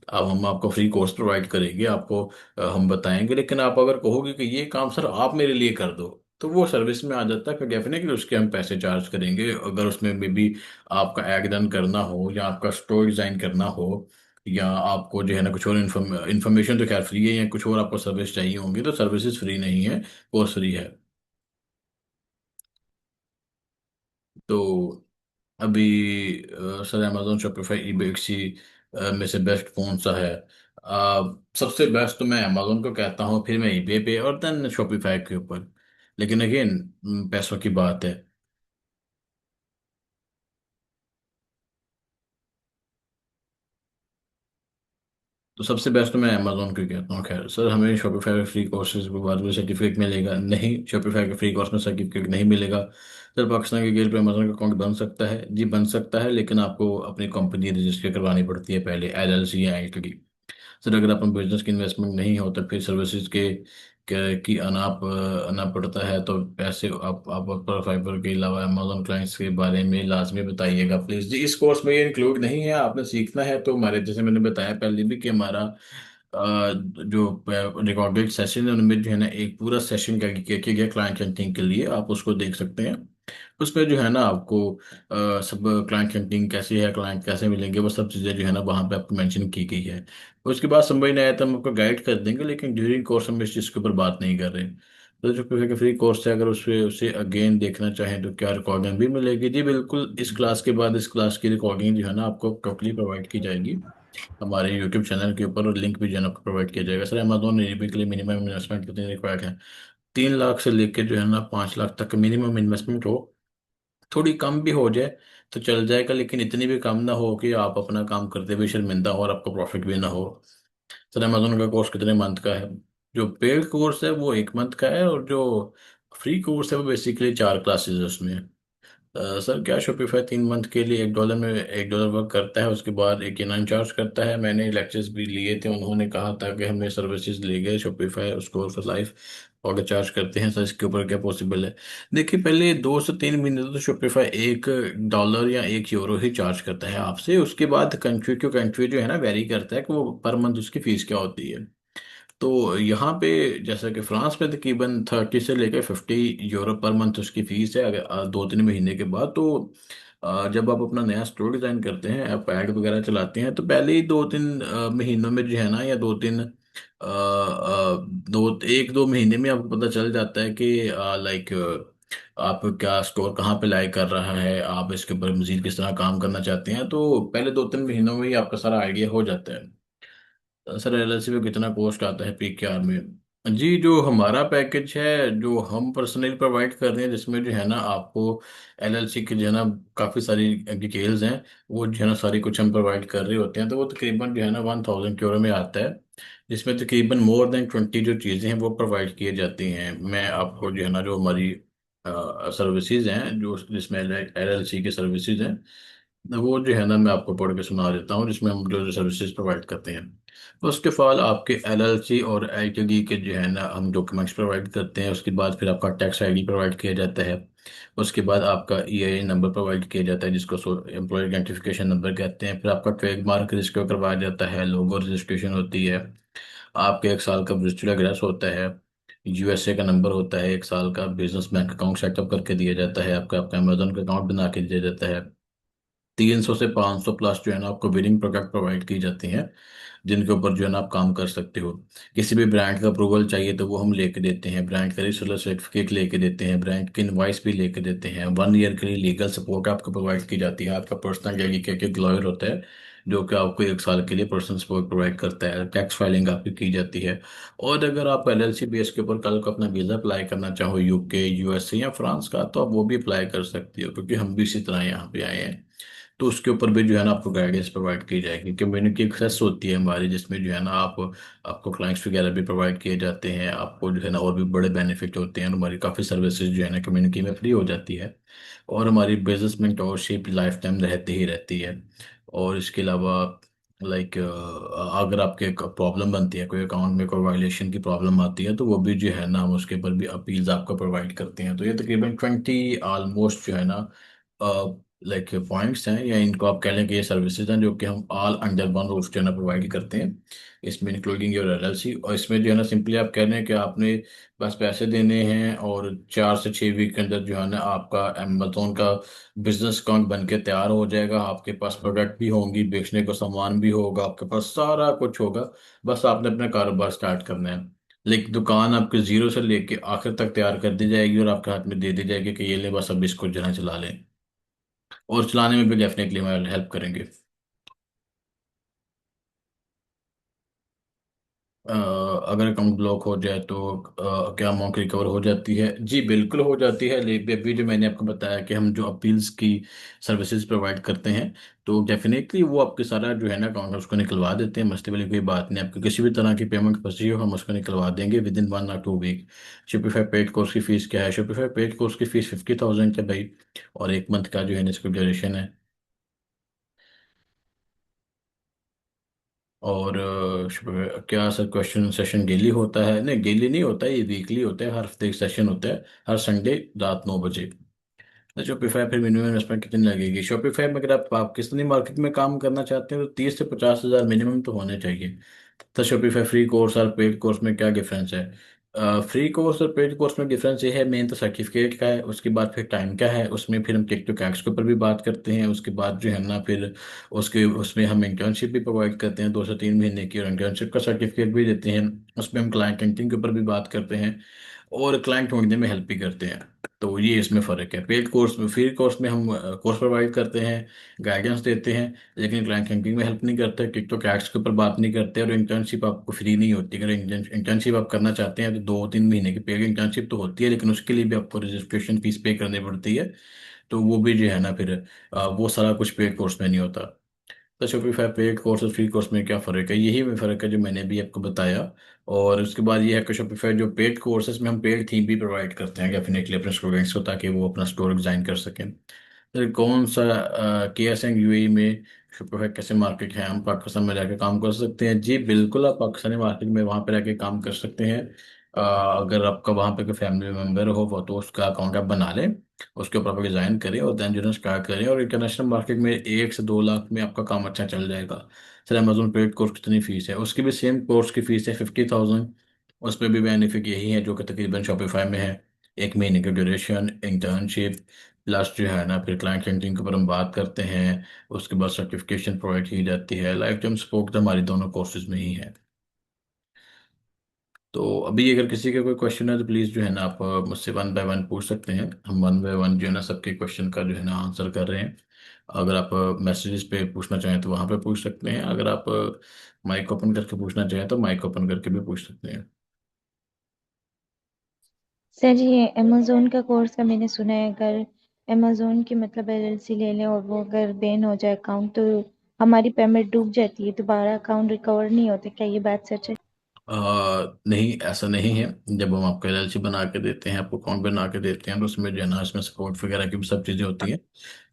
अब हम आपको फ्री कोर्स प्रोवाइड करेंगे, आपको हम बताएंगे। लेकिन आप अगर कहोगे कि ये काम सर आप मेरे लिए कर दो, तो वो सर्विस में आ जाता है, फिर डेफिनेटली उसके हम पैसे चार्ज करेंगे। अगर उसमें मे बी आपका एड रन करना हो, या आपका स्टोर डिजाइन करना हो, या आपको जो है ना कुछ और इन्फॉर्मेशन तो खैर फ्री है, या कुछ और आपको सर्विस चाहिए होंगी, तो सर्विसेज फ्री नहीं है, कोर्स फ्री है। तो अभी सर अमेजोन शॉपिफाई ईबेक्सी में से बेस्ट कौन सा है? सबसे बेस्ट तो मैं अमेजोन को कहता हूँ, फिर मैं ईबे पे, और देन शॉपिफाई के ऊपर। लेकिन अगेन पैसों की बात है। तो सबसे बेस्ट तो मैं अमेजोन को ही कहता हूँ। खैर सर हमें शॉपिफाई का फ्री कोर्सेज के बाद में सर्टिफिकेट मिलेगा? नहीं, शॉपिफाई का फ्री कोर्स में सर्टिफिकेट नहीं मिलेगा। सर पाकिस्तान के गेल पे अमेजोन का अकाउंट बन सकता है? जी बन सकता है, लेकिन आपको अपनी कंपनी रजिस्टर करवानी पड़ती है पहले, एलएलसी या एलटीडी। सर अगर अपन बिजनेस की इन्वेस्टमेंट नहीं हो तो फिर सर्विसेज की आना पड़ता है, तो पैसे आप पर फाइबर के अलावा अमेजोन क्लाइंट्स के बारे में लाजमी बताइएगा प्लीज। जी इस कोर्स में ये इंक्लूड नहीं है, आपने सीखना है तो हमारे, जैसे मैंने बताया पहले भी, कि हमारा जो रिकॉर्डेड सेशन है उनमें जो है ना एक पूरा सेशन डेडिकेट किया गया क्लाइंट हंटिंग के लिए, आप उसको देख सकते हैं। उसमें जो है ना आपको सब क्लाइंट हंटिंग कैसे है, क्लाइंट कैसे मिलेंगे, वो सब चीज़ें जो है ना वहाँ पे आपको मेंशन की गई है। उसके बाद समझ नहीं आया तो हम आपको गाइड कर देंगे, लेकिन ड्यूरिंग कोर्स हम इस चीज़ के ऊपर बात नहीं कर रहे। तो जो फ्री कोर्स है, अगर उसे अगेन देखना चाहें तो क्या रिकॉर्डिंग भी मिलेगी? जी बिल्कुल, इस क्लास के बाद इस क्लास की रिकॉर्डिंग जो है ना आपको टोटली प्रोवाइड की जाएगी हमारे यूट्यूब चैनल के ऊपर, और लिंक भी जो है ना आपको प्रोवाइड किया जाएगा। सर अमेजोन ईबे के लिए मिनिमम इन्वेस्टमेंट कितनी रिक्वायर्ड है? 3 लाख से लेकर जो है ना 5 लाख तक मिनिमम इन्वेस्टमेंट हो। थोड़ी कम भी हो जाए तो चल जाएगा, लेकिन इतनी भी कम ना हो कि आप अपना काम करते हुए शर्मिंदा हो और आपको प्रॉफिट भी ना हो। सर अमेजोन का कोर्स कितने मंथ का है? जो पेड कोर्स है वो 1 मंथ का है, और जो फ्री कोर्स है वो बेसिकली 4 क्लासेस है उसमें। सर क्या शॉपिफाई 3 मंथ के लिए $1 में $1 वर्क करता है, उसके बाद 89 चार्ज करता है? मैंने लेक्चर्स भी लिए थे, उन्होंने कहा था कि हमने सर्विसेज ले गए शॉपिफाई उसको फॉर लाइफ और चार्ज करते हैं। सर इसके ऊपर क्या पॉसिबल है? देखिए पहले 2 से 3 महीने तो शॉपिफाई $1 या €1 ही चार्ज करता है आपसे, उसके बाद कंट्री टू कंट्री जो है ना वेरी करता है कि वो पर मंथ उसकी फीस क्या होती है। तो यहाँ पे जैसा कि फ्रांस में तकरीबन 30 से लेकर €50 पर मंथ उसकी फीस है, अगर 2-3 महीने के बाद। तो जब आप अपना नया स्टोर डिजाइन करते हैं, आप ऐड वगैरह चलाते हैं, तो पहले ही 2-3 महीनों में जो है ना, या 1-2 महीने में आपको पता चल जाता है कि लाइक आप क्या स्टोर कहाँ पे लाई कर रहा है, आप इसके ऊपर मजीद किस तरह काम करना चाहते हैं। तो पहले 2-3 महीनों में ही आपका सारा आइडिया हो जाता है। सर एलएलसी पे कितना कॉस्ट आता है पीकेआर में? जी जो हमारा पैकेज है, जो हम पर्सनली प्रोवाइड कर रहे हैं, जिसमें जो है ना आपको एलएलसी की जो है ना काफ़ी सारी डिटेल्स हैं, वो जो है ना सारी कुछ हम प्रोवाइड कर रहे होते हैं, तो वो तकरीबन जो है ना €1000 में आता है, जिसमें तकरीबन मोर देन 20 जो चीज़ें हैं वो प्रोवाइड किए जाती हैं। मैं आपको जो है ना जो हमारी सर्विसेज हैं, जो जिसमें एलएलसी की सर्विसेज हैं, वो जो है ना मैं आपको पढ़ के सुना देता हूँ, जिसमें हम जो जो सर्विसेज प्रोवाइड करते हैं। उसके बाद आपके एलएलसी और एलटीडी के जो है ना हम डॉक्यूमेंट्स प्रोवाइड करते हैं। उसके बाद फिर आपका टैक्स आईडी प्रोवाइड किया जाता है। उसके बाद आपका ईआईएन नंबर प्रोवाइड किया जाता है जिसको एम्प्लॉय आइडेंटिफिकेशन नंबर कहते हैं। फिर आपका ट्रेडमार्क रजिस्टर करवाया जाता है, लोगो रजिस्ट्रेशन होती है, आपके 1 साल का विजिटल एड्रेस होता है, यूएसए का नंबर होता है, 1 साल का बिजनेस बैंक अकाउंट सेटअप करके दिया जाता है, आपका आपका अमेजोन का अकाउंट बना के दिया जाता है। 300 से 500 प्लस जो है ना आपको बिलिंग प्रोडक्ट प्रोवाइड की जाती हैं जिनके ऊपर जो है ना आप काम कर सकते हो। किसी भी ब्रांड का अप्रूवल चाहिए तो वो हम लेके देते हैं, ब्रांड का रिसर्च सर्टिफिकेट लेके देते हैं, ब्रांड की इनवॉइस भी लेके देते हैं। 1 ईयर के लिए लीगल सपोर्ट आपको प्रोवाइड की जाती है। आपका पर्सनल डेडिकेटेड एक लॉयर होता है जो कि आपको 1 साल के लिए पर्सनल सपोर्ट प्रोवाइड करता है। टैक्स फाइलिंग आपकी की जाती है। और अगर आप एलएलसी बेस के ऊपर कल को अपना वीज़ा अप्लाई करना चाहो यूके, यूएसए या फ्रांस का, तो आप वो भी अप्लाई कर सकती हो क्योंकि हम भी इसी तरह यहाँ पे आए हैं। तो उसके ऊपर भी जो है ना आपको गाइडेंस प्रोवाइड की जाएगी। कम्युनिटी एक्सेस होती है हमारी जिसमें जो है ना आपको क्लाइंट्स वगैरह भी प्रोवाइड किए जाते हैं। आपको जो है ना और भी बड़े बेनिफिट होते हैं। हमारी काफ़ी सर्विसेज जो है ना कम्युनिटी में फ्री हो जाती है। और हमारी बिजनेस मेंटोरशिप लाइफ टाइम रहती ही रहती है। और इसके अलावा लाइक अगर आपके प्रॉब्लम बनती है, कोई अकाउंट में कोई वायलेशन की प्रॉब्लम आती है, तो वो भी जो है ना हम उसके ऊपर भी अपील्स आपको प्रोवाइड करते हैं। तो ये तकरीबन 20 ऑलमोस्ट जो है ना लाइक पॉइंट्स हैं, या इनको आप कह लें कि ये सर्विसेज हैं जो कि हम ऑल अंडर वन रूफ जो है ना प्रोवाइड करते हैं, इसमें इंक्लूडिंग योर एलएलसी। और इसमें जो है ना सिंपली आप कह रहे हैं कि आपने बस पैसे देने हैं और 4 से 6 वीक के अंदर जो है ना आपका अमेजोन का बिजनेस अकाउंट बन के तैयार हो जाएगा। आपके पास प्रोडक्ट भी होंगी, बेचने को सामान भी होगा, आपके पास सारा कुछ होगा। बस आपने अपना कारोबार स्टार्ट करना है। लेकिन दुकान आपके जीरो से लेके आखिर तक तैयार कर दी जाएगी और आपके हाथ में दे दी जाएगी कि ये ले बस अब इसको जो है चला लें। और चलाने में भी डेफिनेटली हमारी हेल्प करेंगे। अगर अकाउंट ब्लॉक हो जाए तो क्या अमाउंट रिकवर हो जाती है? जी बिल्कुल हो जाती है। लेकिन अभी जो मैंने आपको बताया कि हम जो अपील्स की सर्विसेज प्रोवाइड करते हैं, तो डेफिनेटली वो आपके सारा जो है ना अकाउंट उसको निकलवा देते हैं। मसले वाली कोई बात नहीं। आपको किसी भी तरह की पेमेंट फंसी हो हम उसको निकलवा देंगे विद इन 1 और 2 वीक। शॉपिफाई पेड कोर्स की फीस क्या है? शॉपिफाई पेड कोर्स की फीस 50,000 है भाई। और 1 मंथ का जो है ना इसका ड्यूरेशन है। और क्या सर क्वेश्चन सेशन डेली होता है? नहीं, डेली नहीं होता है, ये वीकली होता है। हर हफ्ते एक सेशन होता है, हर संडे रात 9 बजे। तो शॉपिफाई फिर मिनिमम इन्वेस्टमेंट कितनी लगेगी? शॉपिफाई में अगर आप पाकिस्तानी मार्केट में काम करना चाहते हैं तो 30 से 50 हज़ार मिनिमम तो होने चाहिए। तो शॉपिफाई फ्री कोर्स और पेड कोर्स में क्या डिफरेंस है? फ्री कोर्स और पेड कोर्स में डिफरेंस ये है, मेन तो सर्टिफिकेट का है। उसके बाद फिर टाइम का है, उसमें फिर हम टिकटॉक एक्ट्स के ऊपर भी बात करते हैं। उसके बाद जो है ना फिर उसके उसमें हम इंटर्नशिप भी प्रोवाइड करते हैं 2 से 3 महीने की, और इंटर्नशिप का सर्टिफिकेट भी देते हैं। उसमें हम क्लाइंट रेंटिंग के ऊपर भी बात करते हैं और क्लाइंट ढूंढने में हेल्प भी करते हैं। तो ये इसमें फ़र्क है। पेड कोर्स में, फ्री कोर्स में हम कोर्स प्रोवाइड करते हैं, गाइडेंस देते हैं, लेकिन क्लाइंट रैंकिंग में हेल्प नहीं करते, टिकटॉक एड्स के ऊपर बात नहीं करते। और इंटर्नशिप आपको फ्री नहीं होती। अगर इंटर्नशिप आप करना चाहते हैं तो 2-3 महीने की पेड इंटर्नशिप तो होती है, लेकिन उसके लिए भी आपको रजिस्ट्रेशन फीस पे करनी पड़ती है। तो वो भी जो है ना फिर वो सारा कुछ पेड कोर्स में नहीं होता। तो शॉपिफाई पेड कोर्स और फ्री कोर्स में क्या फ़र्क है? यही में फ़र्क है जो मैंने भी आपको बताया। और उसके बाद ये है कि शॉपिफाई जो पेड कोर्सेज में हम पेड थीम भी प्रोवाइड करते हैं डेफिनेटली अपने स्टूडेंट्स को, ताकि वो अपना स्टोर डिज़ाइन कर सकें। फिर कौन सा के एस एंड यूएई में शॉपिफाई कैसे मार्केट है? हम पाकिस्तान में रहकर काम कर सकते हैं? जी बिल्कुल, आप पाकिस्तानी मार्केट में वहाँ पर रहकर काम कर सकते हैं। अगर आपका वहाँ पे कोई फैमिली मेम्बर हो वो तो उसका अकाउंट आप बना लें, उसके ऊपर आप डिज़ाइन करें और देन जो है स्टार्ट करें। और इंटरनेशनल मार्केट में 1 से 2 लाख में आपका काम अच्छा चल जाएगा। सर अमेजोन पेड कोर्स कितनी फ़ीस है? उसकी भी सेम कोर्स की फ़ीस है 50,000। उसमें भी बेनिफिट यही है जो कि तकरीबन शॉपिफाई में है। 1 महीने की ड्यूरेशन, इंटर्नशिप, प्लस जो है ना फिर क्लाइंट सेंटरिंग के ऊपर हम बात करते हैं। उसके बाद सर्टिफिकेशन प्रोवाइड की जाती है। लाइफ टाइम सपोर्ट तो हमारी दोनों कोर्सेज में ही है। तो अभी अगर किसी का कोई क्वेश्चन है तो प्लीज़ जो है ना आप मुझसे 1 बाय 1 पूछ सकते हैं। हम 1 बाय 1 जो है ना सबके क्वेश्चन का जो है ना आंसर कर रहे हैं। अगर आप मैसेजेस पे पूछना चाहें तो वहाँ पे पूछ सकते हैं। अगर आप माइक ओपन करके पूछना चाहें तो माइक ओपन करके भी पूछ सकते हैं। सर ये अमेजोन का कोर्स का मैंने सुना है, अगर अमेजोन की मतलब एलएलसी ले लें और वो अगर बैन हो जाए अकाउंट तो हमारी पेमेंट डूब जाती है, दोबारा अकाउंट रिकवर नहीं होता, क्या ये बात सच है? नहीं, ऐसा नहीं है। जब हम आपको एलएलसी बना के देते हैं, आपको अकाउंट बना के देते हैं, तो उसमें जो है ना, इसमें सपोर्ट वगैरह की भी सब चीज़ें होती हैं।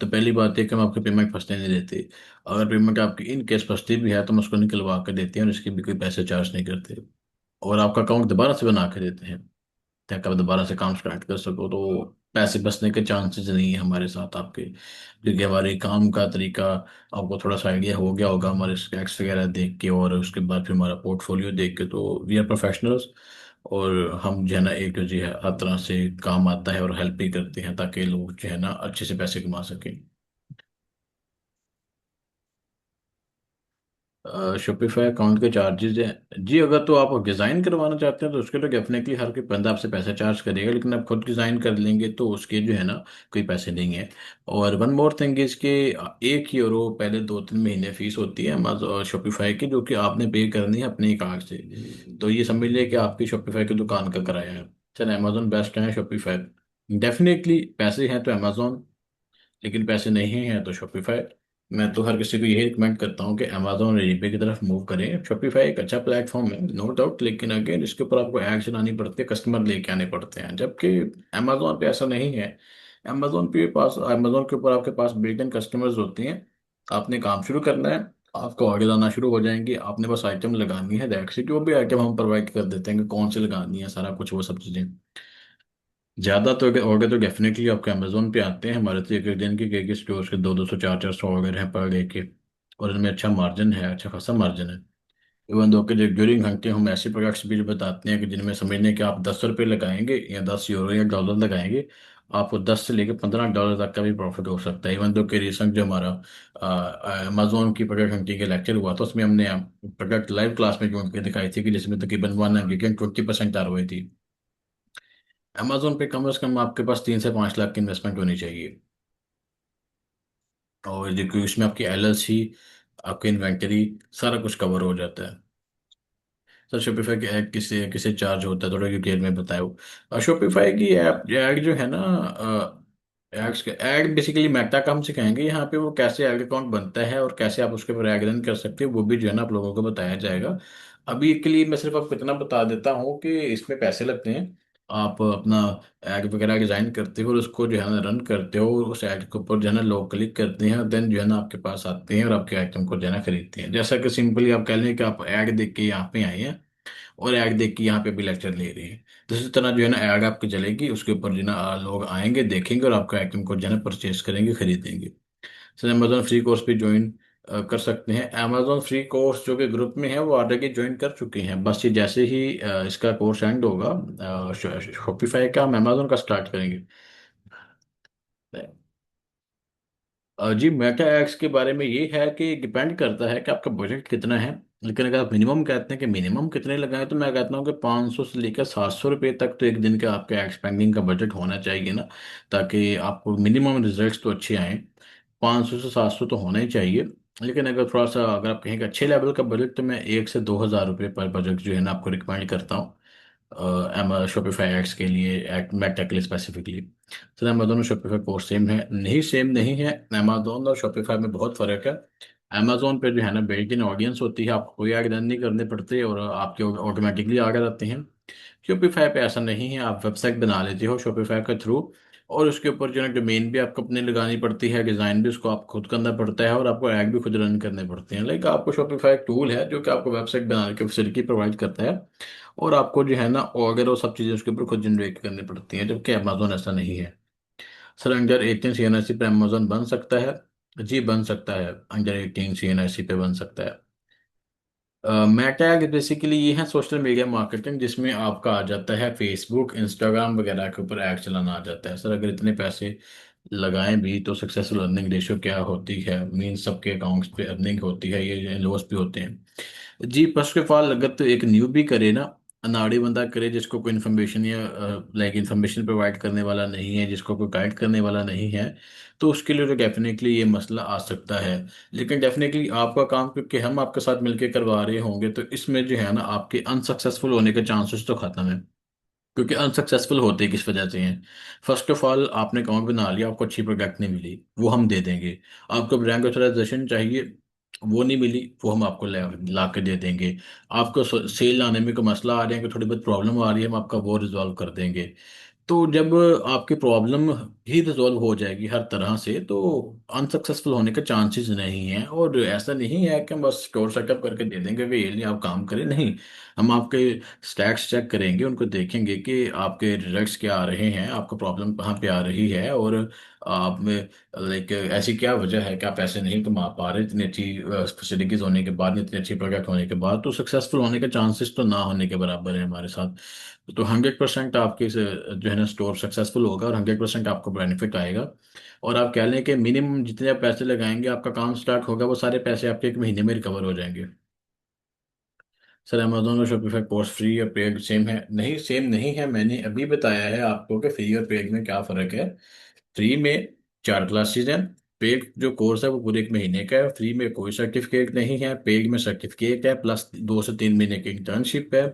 तो पहली बात है कि हम आपकी पेमेंट फंसने नहीं देते। अगर पेमेंट आपकी इन केस फंसती भी है तो हम उसको निकलवा के देते हैं और इसके भी कोई पैसे चार्ज नहीं करते। और आपका अकाउंट दोबारा से बना के देते हैं ताकि आप दोबारा से काम स्टार्ट कर सको। तो पैसे बचने के चांसेस नहीं है हमारे साथ आपके, क्योंकि हमारे काम का तरीका आपको थोड़ा सा आइडिया हो गया होगा हमारे स्टैक्स वगैरह देख के, और उसके बाद फिर हमारा पोर्टफोलियो देख के। तो वी आर प्रोफेशनल्स, और हम जो है ना एक जो है हर तरह से काम आता है और हेल्प भी करते हैं ताकि लोग जो है ना अच्छे से पैसे कमा सकें। शॉपिफाई अकाउंट के चार्जेस हैं जी। अगर तो आप डिज़ाइन करवाना चाहते हैं तो उसके तो डेफिनेटली हर कोई बंदा आपसे पैसा चार्ज करेगा, लेकिन आप खुद डिज़ाइन कर लेंगे तो उसके जो है ना कोई पैसे नहीं है। और वन मोर थिंग इज के 1 यूरो पहले 2-3 महीने फीस होती है अमेजोन शॉपिफाई की, जो कि आपने पे करनी है अपने कार्ड से। तो ये समझ लिया कि आपकी शॉपिफाई की दुकान का किराया है। चल, अमेजोन बेस्ट है, शॉपिफाई डेफिनेटली पैसे हैं तो अमेजोन, लेकिन पैसे नहीं हैं तो शॉपिफाई। मैं तो हर किसी को यही रिकमेंड करता हूँ कि अमेजोन और ईबे की तरफ मूव करें। शॉपिफाई एक अच्छा प्लेटफॉर्म है, नो डाउट, लेकिन अगेन इसके ऊपर आपको ऐड चलानी पड़ती है, कस्टमर लेके आने पड़ते हैं, जबकि अमेजोन पे ऐसा नहीं है। अमेजोन के ऊपर आपके पास बिल्ट इन कस्टमर्स होती हैं। आपने काम शुरू करना है, आपको ऑर्डर आना शुरू हो जाएंगे, आपने बस आइटम लगानी है, दैट्स इट। वो भी आइटम हम प्रोवाइड कर देते हैं कि कौन सी लगानी है, सारा कुछ वो सब चीज़ें। ज़्यादा तो अगर ऑर्डर तो डेफिनेटली आपके अमेजोन पे आते हैं। हमारे तो एक एक दिन के केक स्टोर्स के 200-200, 400 ऑर्डर हैं पर डे के, और इनमें अच्छा मार्जिन है, अच्छा खासा मार्जिन है। इवन दो के ड्यूरिंग हंटिंग हम ऐसे प्रोडक्ट्स भी बताते हैं कि जिनमें समझने कि आप 10 रुपये लगाएंगे या 10 यूरो या डॉलर लगाएंगे, आपको 10 से लेकर 15 डॉलर तक का भी प्रॉफिट हो सकता है। इवन दो के रिसेंट जो हमारा अमेजोन की प्रोडक्ट हंटिंग का लेक्चर हुआ था, उसमें हमने प्रोडक्ट लाइव क्लास में जोड़ के दिखाई थी कि जिसमें तकरीबन 120% आ रही थी। अमेजोन पे कम से कम आपके पास 3 से 5 लाख की इन्वेस्टमेंट होनी चाहिए। और देखिए इसमें आपकी एलएलसी, आपकी इन्वेंटरी, सारा कुछ कवर हो जाता है। सर, शॉपिफाई की ऐड किसे किसे चार्ज होता है, थोड़ा डिटेल में बताओ। शॉपिफाई की ऐप ऐड जो है ना, एड्स के ऐड बेसिकली मेटा का हम सिखाएंगे यहाँ पे, वो कैसे ऐड अकाउंट बनता है और कैसे आप उसके ऊपर ऐड रन कर सकते हैं, वो भी जो है ना आप लोगों को बताया जाएगा। अभी के लिए मैं सिर्फ आपको इतना बता देता हूँ कि इसमें पैसे लगते हैं। आप अपना ऐड वगैरह डिजाइन करते हो और उसको जो है ना रन करते हो, उस ऐड के ऊपर जो है ना लोग क्लिक करते हैं, देन जो है ना आपके पास आते हैं और आपके आइटम को जो है ना खरीदते हैं। जैसा कि सिंपली आप कह लें कि आप ऐड देख के यहाँ पे आए हैं और ऐड देख के यहाँ पे भी लेक्चर ले रहे हैं, तो इसी तरह जो है ना ऐड आपकी चलेगी, उसके ऊपर जो है ना लोग आएंगे, देखेंगे और आपका आइटम को जो है ना परचेज करेंगे, खरीदेंगे। सर, अमेजोन फ्री कोर्स भी ज्वाइन कर सकते हैं। अमेजोन फ्री कोर्स जो कि ग्रुप में है वो ऑलरेडी ज्वाइन कर चुके हैं, बस ये जैसे ही इसका कोर्स एंड होगा शॉपिफाई का, हम अमेजोन का स्टार्ट करेंगे। जी, मेटा एक्स के बारे में ये है कि डिपेंड करता है कि आपका बजट कितना है। लेकिन अगर आप मिनिमम कहते हैं कि मिनिमम कितने लगाएं, तो मैं कहता हूँ कि 500 से लेकर 700 रुपये तक तो एक दिन का आपके एक्सपेंडिंग का बजट होना चाहिए ना, ताकि आपको मिनिमम रिजल्ट्स तो अच्छे आए। 500 से 700 तो होना ही चाहिए। लेकिन अगर थोड़ा सा अगर आप कहेंगे अच्छे लेवल का बजट, तो मैं 1 से 2 हज़ार रुपये पर बजट जो है ना आपको रिकमेंड करता हूँ शॉपिफाई एड्स के लिए, मेटा के लिए स्पेसिफिकली। सर, अमेजोन और शॉपिफाई कोर्स सेम है? नहीं, सेम नहीं है। अमेजोन और शॉपिफाई में बहुत फर्क है। अमेजोन पे जो है ना बिल्ट इन ऑडियंस होती है, आपको कोई ऐड रन नहीं करने पड़ते और आपके ऑटोमेटिकली आगे आते हैं। शॉपिफाई पे ऐसा नहीं है, आप वेबसाइट बना लेते हो शॉपिफाई के थ्रू, और उसके ऊपर जो है डोमेन भी आपको अपने लगानी पड़ती है, डिज़ाइन भी उसको आप खुद करना पड़ता है, और आपको ऐड भी खुद रन करने पड़ते हैं। लाइक आपको शॉपिफाई एक टूल है जो कि आपको वेबसाइट बनाने की फैसिलिटी प्रोवाइड करता है, और आपको जो है ना ऑर्डर और सब चीज़ें उसके ऊपर खुद जनरेट करनी पड़ती हैं, जबकि अमेजोन ऐसा नहीं है। सर, अंडर 18 CNIC पे अमेजोन बन सकता है? जी, बन सकता है, अंडर 18 CNIC पे बन सकता है। मेटा बेसिकली ये है सोशल मीडिया मार्केटिंग, जिसमें आपका आ जाता है फेसबुक, इंस्टाग्राम वगैरह के ऊपर ऐड चलाना आ जाता है। सर, अगर इतने पैसे लगाएं भी तो सक्सेसफुल अर्निंग रेशियो क्या होती है, मीन सबके अकाउंट्स पे अर्निंग होती है, ये लॉस भी होते हैं? जी, फर्स्ट ऑफ ऑल अगर तो एक न्यू भी करे ना, अनाड़ी बंदा करे जिसको कोई इन्फॉर्मेशन या लाइक इन्फॉर्मेशन प्रोवाइड करने वाला नहीं है, जिसको कोई गाइड करने वाला नहीं है, तो उसके लिए तो डेफिनेटली ये मसला आ सकता है। लेकिन डेफिनेटली आपका काम क्योंकि हम आपके साथ मिलकर करवा रहे होंगे, तो इसमें जो है ना आपके अनसक्सेसफुल होने के चांसेस तो खत्म है। क्योंकि अनसक्सेसफुल होते किस वजह से हैं? फर्स्ट ऑफ ऑल, आपने अकाउंट बना लिया, आपको अच्छी प्रोडक्ट नहीं मिली, वो हम दे देंगे। आपको ब्रांड ऑथराइजेशन चाहिए, वो नहीं मिली, वो हम आपको ला के दे देंगे। आपको सेल लाने में कोई मसला आ रहा है कि थोड़ी बहुत प्रॉब्लम आ रही है, हम आपका वो रिजॉल्व कर देंगे। तो जब आपकी प्रॉब्लम ही रिजॉल्व हो जाएगी हर तरह से, तो अनसक्सेसफुल होने के चांसेस नहीं हैं। और ऐसा नहीं है कि हम बस स्टोर सेटअप करके दे देंगे कि ये नहीं आप काम करें, नहीं। हम आपके स्टैट्स चेक करेंगे, उनको देखेंगे कि आपके रिजल्ट्स क्या आ रहे हैं, आपको प्रॉब्लम कहाँ पे आ रही है, और आप में लाइक ऐसी क्या वजह है कि आप ऐसे नहीं कमा पा रहे इतनी अच्छी फैसिलिटीज होने के बाद, इतनी अच्छी प्रोडक्ट होने के बाद। तो सक्सेसफुल होने के चांसेस तो ना होने के बराबर है हमारे साथ। तो 100% आपके जो है ना स्टोर सक्सेसफुल होगा, और 100% आपको बेनिफिट आएगा। और आप कह लें कि मिनिमम जितने आप पैसे लगाएंगे, आपका काम स्टार्ट होगा, वो सारे पैसे आपके 1 महीने में रिकवर हो जाएंगे। सर अमेजोन और शॉपिफाई कोर्स फ्री और पेड सेम है? नहीं, सेम नहीं है। मैंने अभी बताया है आपको कि फ्री और पेड में क्या फ़र्क है। फ्री में 4 क्लासेज हैं। पेड जो कोर्स है वो पूरे 1 महीने का है। फ्री में कोई सर्टिफिकेट नहीं है, पेड में सर्टिफिकेट है, प्लस 2 से 3 महीने की इंटर्नशिप है।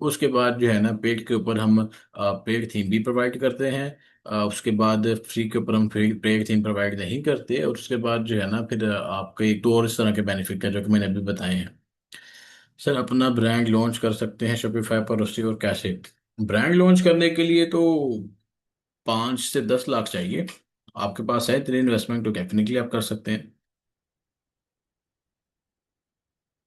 उसके बाद जो है ना, पेड के ऊपर हम पेड थीम भी प्रोवाइड करते हैं। उसके बाद फ्री के ऊपर हम फ्री पेड थीम प्रोवाइड नहीं करते। और उसके बाद जो है ना, फिर आपके एक दो और इस तरह के बेनिफिट है जो कि मैंने अभी बताए हैं। सर अपना ब्रांड लॉन्च कर सकते हैं शॉपिफाई पर, उससे और कैसे? ब्रांड लॉन्च करने के लिए तो 5 से 10 लाख चाहिए। आपके पास है इतनी इन्वेस्टमेंट तो डेफिनेटली आप कर सकते हैं।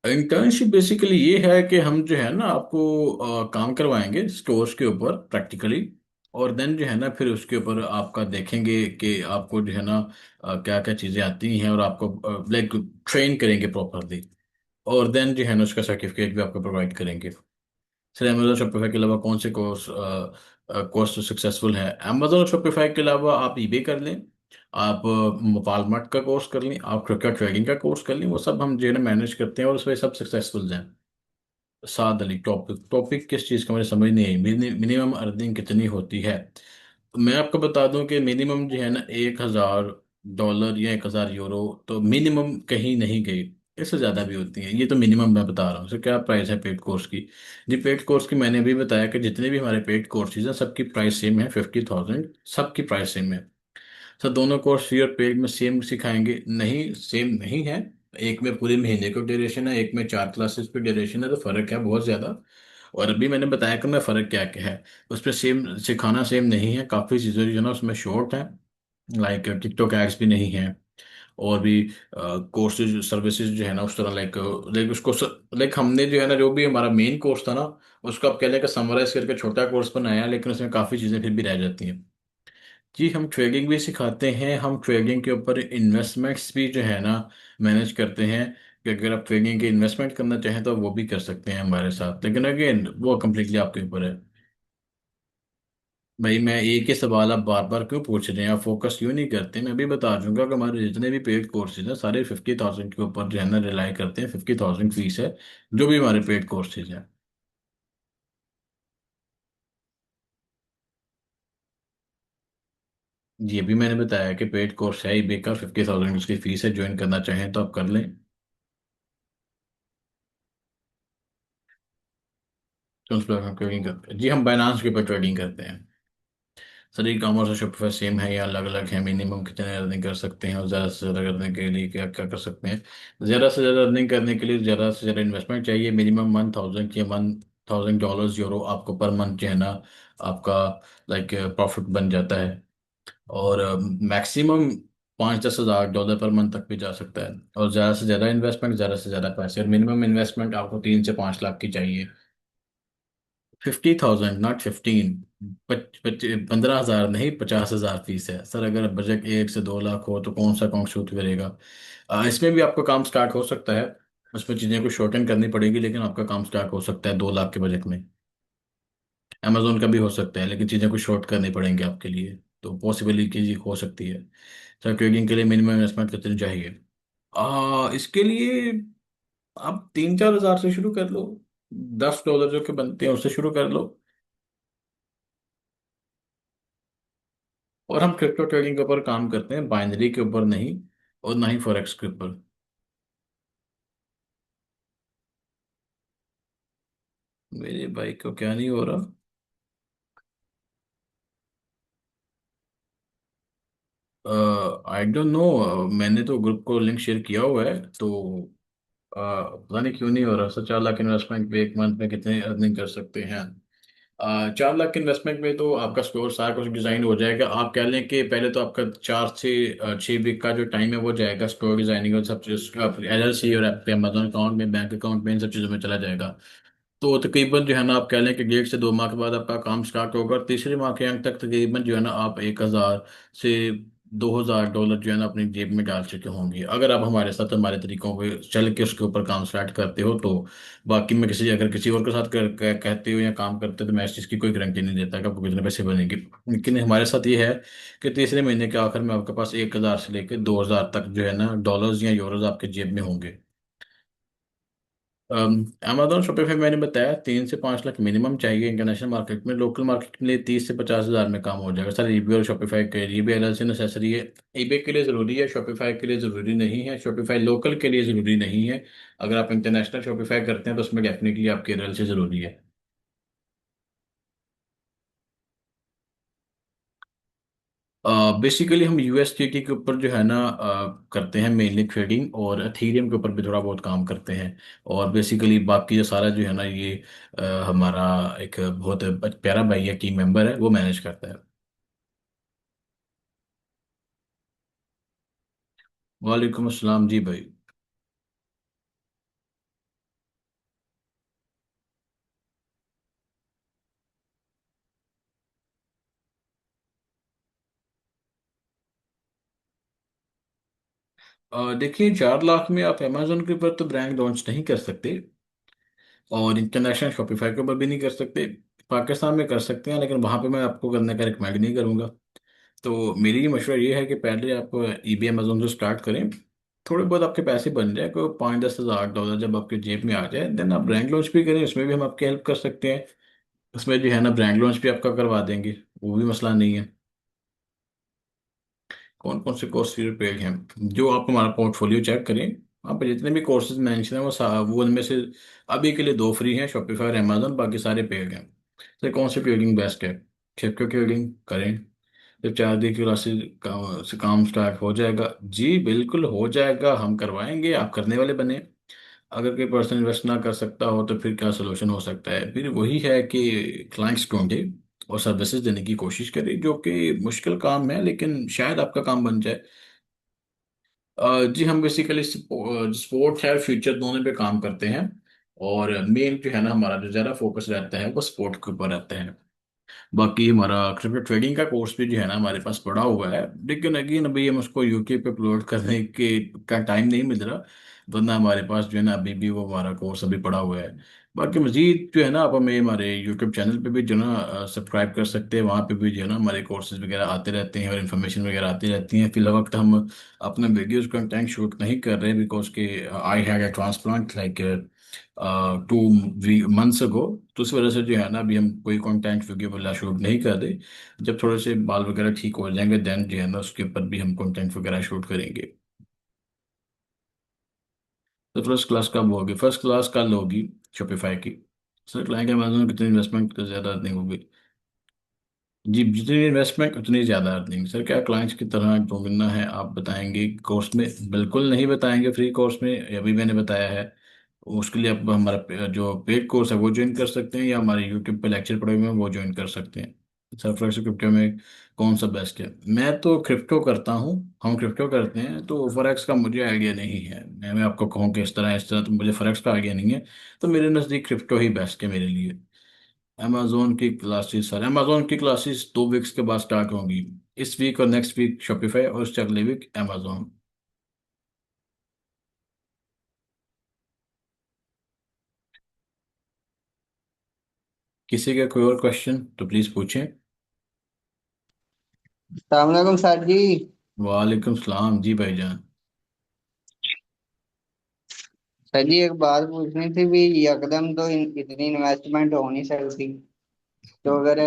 इंटर्नशिप बेसिकली ये है कि हम जो है ना आपको काम करवाएंगे स्टोर्स के ऊपर प्रैक्टिकली। और देन जो है ना, फिर उसके ऊपर आपका देखेंगे कि आपको जो है ना क्या क्या चीज़ें आती हैं, और आपको लाइक ट्रेन करेंगे प्रॉपरली। और देन जो है ना, उसका सर्टिफिकेट भी आपको प्रोवाइड करेंगे। सर अमेजोन शॉपिफाई के अलावा कौन से कोर्स सक्सेसफुल है? अमेजोन शॉपिफाई के अलावा आप ईबे कर लें, आप वॉलमार्ट का कोर्स कर लें, आप क्रिकेट ट्रेडिंग का कोर्स कर लें। वो सब हम जो है ना मैनेज करते हैं, और उसमें सब सक्सेसफुल हैं। साद अली, टॉपिक टॉपिक किस चीज़ का मुझे समझ नहीं आई। मिनिमम अर्निंग कितनी होती है? मैं आपको बता दूं कि मिनिमम जो है ना $1,000 या €1,000, तो मिनिमम कहीं नहीं गई। इससे ज़्यादा भी होती है, ये तो मिनिमम मैं बता रहा हूँ। सर क्या प्राइस है पेड कोर्स की? जी पेड कोर्स की मैंने भी बताया कि जितने भी हमारे पेड कोर्सेज हैं सबकी प्राइस सेम है, 50,000 सबकी प्राइस सेम है। सर दोनों कोर्स फ्री और पेड में सेम सिखाएंगे? नहीं, सेम नहीं है। एक में पूरे महीने का ड्यूरेशन है, एक में 4 क्लासेस पे ड्यूरेशन है, तो फर्क है बहुत ज्यादा। और अभी मैंने बताया कि मैं फर्क क्या क्या है। उसमें सेम सिखाना सेम नहीं है, काफ़ी चीज़ें जो है ना उसमें शॉर्ट है। लाइक टिकटॉक एड्स भी नहीं है। और भी कोर्सेज सर्विसेज जो है ना उस तरह लाइक लाइक उसको लाइक हमने जो है ना, जो भी हमारा मेन कोर्स था ना, उसको आप कह लें कि समराइज करके छोटा कोर्स बनाया है, लेकिन उसमें काफ़ी चीज़ें फिर भी रह जाती हैं। जी हम ट्रेडिंग भी सिखाते हैं। हम ट्रेडिंग के ऊपर इन्वेस्टमेंट्स भी जो है ना मैनेज करते हैं, कि अगर आप ट्रेडिंग के इन्वेस्टमेंट करना चाहें तो वो भी कर सकते हैं हमारे साथ, लेकिन अगेन वो कम्प्लीटली आपके ऊपर है। भाई मैं एक ही सवाल आप बार बार क्यों पूछ रहे हैं? आप फोकस क्यों नहीं करते? मैं भी बता दूंगा कि हमारे जितने भी पेड कोर्सेज हैं सारे 50,000 के ऊपर जो है ना रिलाई करते हैं। 50,000 फीस है जो भी हमारे पेड कोर्सेज हैं। जी अभी मैंने बताया कि पेड कोर्स है, ईबे का 50,000 उसकी फीस है। ज्वाइन करना चाहें तो आप कर लें। तो उस पर हम ट्रेडिंग करते हैं जी, हम बाइनांस के ऊपर ट्रेडिंग करते हैं। सर ई कॉमर्स और शॉपिफाई सेम है या अलग अलग है? मिनिमम कितने अर्निंग कर सकते हैं, और ज़्यादा से ज़्यादा करने के लिए क्या क्या कर सकते हैं? ज़्यादा से ज़्यादा अर्निंग करने के लिए ज़्यादा से ज़्यादा इन्वेस्टमेंट चाहिए। मिनिमम 1,000 या $1,000 यूरो आपको पर मंथ जो है ना आपका लाइक प्रॉफिट बन जाता है। और मैक्सिमम 5-10 हज़ार डॉलर पर मंथ तक भी जा सकता है। और ज़्यादा से ज़्यादा इन्वेस्टमेंट, ज़्यादा से ज़्यादा पैसे। और मिनिमम इन्वेस्टमेंट आपको 3 से 5 लाख की चाहिए। 50,000 नॉट 15। 15,000 नहीं, 50,000 फीस है सर। अगर बजट 1 से 2 लाख हो तो कौन सा अकाउंट शूट करेगा? इसमें भी आपका काम स्टार्ट हो सकता है। उसमें चीज़ें को शॉर्टन करनी पड़ेगी, लेकिन आपका काम स्टार्ट हो सकता है 2 लाख के बजट में। अमेजोन का भी हो सकता है, लेकिन चीज़ें को शॉर्ट करनी पड़ेंगी आपके लिए। तो पॉसिबिलिटी हो सकती है। सर ट्रेडिंग के लिए मिनिमम इन्वेस्टमेंट कितनी चाहिए? इसके लिए आप 3-4 हज़ार से शुरू कर लो। $10 जो कि बनते हैं उससे शुरू कर लो। और हम क्रिप्टो ट्रेडिंग के ऊपर काम करते हैं, बाइनरी के ऊपर नहीं, और ना ही फॉरेक्स के ऊपर। मेरे भाई को क्या नहीं हो रहा? आई डोंट नो, मैंने तो ग्रुप को लिंक शेयर किया हुआ है, तो पता नहीं क्यों नहीं हो रहा सर। 4 लाख इन्वेस्टमेंट पे एक मंथ में कितने अर्निंग कर सकते हैं? 4 लाख इन्वेस्टमेंट में तो आपका स्टोर सारा कुछ डिजाइन हो जाएगा। आप कह लें कि पहले तो आपका 4 से 6 वीक का जो टाइम है वो जाएगा स्टोर डिजाइनिंग और सब चीज, LLC और आपके अमेजोन अकाउंट में, बैंक अकाउंट में, इन सब चीजों में चला जाएगा। तो तकरीबन जो है ना, आप कह लें कि 1.5 से 2 माह के बाद आपका काम स्टार्ट होगा, और तीसरे माह के अंत तक तकरीबन जो है ना आप 1,000 से 2,000 डॉलर जो है ना अपनी जेब में डाल चुके होंगे, अगर आप हमारे साथ हमारे तरीकों पे चल के उसके ऊपर काम स्टार्ट करते हो तो। बाकी मैं अगर किसी और के साथ कहते हो या काम करते हो तो मैं इस चीज़ की कोई गारंटी नहीं देता कि आपको कितने पैसे बनेंगे। लेकिन हमारे साथ ये है कि तीसरे महीने के आखिर में आपके पास 1,000 से लेकर 2,000 तक जो है ना डॉलर्स या यूरोज आपके जेब में होंगे। अमेजोन शॉपिफाई मैंने बताया 3 से 5 लाख मिनिमम चाहिए इंटरनेशनल मार्केट में। लोकल मार्केट के लिए 30 से 50 हज़ार में काम हो जाएगा सर। ईबे और शॉपिफाई के लिए ईबे एलएलसी नेसेसरी है। ईबे के लिए ज़रूरी है, शॉपिफाई के लिए ज़रूरी नहीं है। शॉपिफाई लोकल के लिए ज़रूरी नहीं है। अगर आप इंटरनेशनल शॉपिफाई करते हैं तो उसमें डेफिनेटली आपकी एलएलसी ज़रूरी है। बेसिकली हम यूएसडीटी के ऊपर जो है ना करते हैं मेनली ट्रेडिंग, और एथीरियम के ऊपर भी थोड़ा बहुत काम करते हैं। और बेसिकली बाकी जो सारा जो है ना ये हमारा एक बहुत प्यारा भाई है, टीम मेंबर है, वो मैनेज करता है। वालेकुम अस्सलाम जी भाई। देखिए, 4 लाख में आप अमेजोन के ऊपर तो ब्रांड लॉन्च नहीं कर सकते, और इंटरनेशनल शॉपिफाई के ऊपर भी नहीं कर सकते। पाकिस्तान में कर सकते हैं, लेकिन वहां पे मैं आपको करने का रिकमेंड नहीं करूंगा। तो मेरी ये मशवरा ये है कि पहले आप ईबे अमेजोन से स्टार्ट करें। थोड़े बहुत आपके पैसे बन जाए, कोई 5-10 हज़ार डॉलर जब आपके जेब में आ जाए, देन आप ब्रांड लॉन्च भी करें, उसमें भी हम आपकी हेल्प कर सकते हैं। उसमें जो है ना ब्रांड लॉन्च भी आपका करवा देंगे, वो भी मसला नहीं है। कौन कौन से कोर्स पेड हैं जो आप हमारा पोर्टफोलियो चेक करें। आप जितने भी कोर्सेज मेंशन हैं वो उनमें से अभी के लिए 2 फ्री हैं, शॉपिफाई और अमेजन, बाकी सारे पेड हैं। तो कौन सी ट्रेडिंग बेस्ट है? क्रिप्टो ट्रेडिंग करें। जब 4 दिन की क्लासेस से काम स्टार्ट हो जाएगा, जी बिल्कुल हो जाएगा, हम करवाएंगे, आप करने वाले बने। अगर कोई पर्सन इन्वेस्ट ना कर सकता हो तो फिर क्या सोल्यूशन हो सकता है? फिर वही है कि क्लाइंट्स ढूंढे और सर्विसेज देने की कोशिश करें, जो कि मुश्किल काम है लेकिन शायद आपका काम बन जाए। जी हम बेसिकली स्पोर्ट्स है और फ्यूचर दोनों पे काम करते हैं, और मेन जो है ना हमारा जो ज़्यादा फोकस रहता है वो स्पोर्ट के ऊपर रहता है। बाकी हमारा क्रिप्टो ट्रेडिंग का कोर्स भी जो है ना हमारे पास पड़ा हुआ है, लेकिन अगेन अभी हम उसको यूट्यूब पे अपलोड करने के का टाइम नहीं मिल रहा, वरना हमारे पास जो है ना अभी भी वो हमारा कोर्स अभी पड़ा हुआ है। बाकी मजीद जो है ना आप हमें हमारे यूट्यूब चैनल पे भी जो है ना सब्सक्राइब कर सकते हैं, वहाँ पे भी जो है ना हमारे कोर्सेज वगैरह आते रहते हैं और इन्फॉर्मेशन वगैरह आती रहती हैं। फिल वक्त हम अपना वीडियोज कंटेंट शूट नहीं कर रहे, बिकॉज के I had a transplant like 2 months ago. तो उस वजह से जो है ना अभी हम कोई कंटेंट वीडियो वगैरह शूट नहीं कर रहे। जब थोड़े से बाल वगैरह ठीक हो जाएंगे देन जो है ना उसके ऊपर भी हम कंटेंट वगैरह शूट करेंगे। तो फर्स्ट क्लास कब होगी? फर्स्ट क्लास कल होगी शॉपिफाई की। सर क्लाइंट अमेजोन कितनी इन्वेस्टमेंट ज़्यादा नहीं होगी? जी, जितनी इन्वेस्टमेंट उतनी ज़्यादा अर्निंग। सर क्या क्लाइंट्स की तरह ढूंढना है आप बताएंगे कोर्स में? बिल्कुल नहीं बताएंगे फ्री कोर्स में, अभी मैंने बताया है। उसके लिए आप हमारा जो पेड कोर्स है वो ज्वाइन कर सकते हैं, या हमारे यूट्यूब पे लेक्चर पड़े हुए हैं वो ज्वाइन कर सकते हैं। सर फ्लेक्स क्रिप्टो में कौन सा बेस्ट है? मैं तो क्रिप्टो करता हूँ, हम क्रिप्टो करते हैं, तो फॉरेक्स का मुझे आइडिया नहीं है। मैं आपको कहूँ कि इस तरह तो मुझे फॉरेक्स का आइडिया नहीं है। तो मेरे नज़दीक क्रिप्टो ही बेस्ट है मेरे लिए। अमेजोन की क्लासेस, सर अमेजोन की क्लासेस 2 वीक्स के बाद स्टार्ट होंगी। इस वीक और नेक्स्ट वीक शॉपिफाई, और उससे अगले वीक अमेजोन। किसी का कोई और क्वेश्चन तो प्लीज पूछें। सलामकुम सर जी। वालेकुम सलाम जी भाईजान। सर जी एक बात पूछनी थी भी, यकदम तो इतनी इन्वेस्टमेंट हो नहीं सकती। तो अगर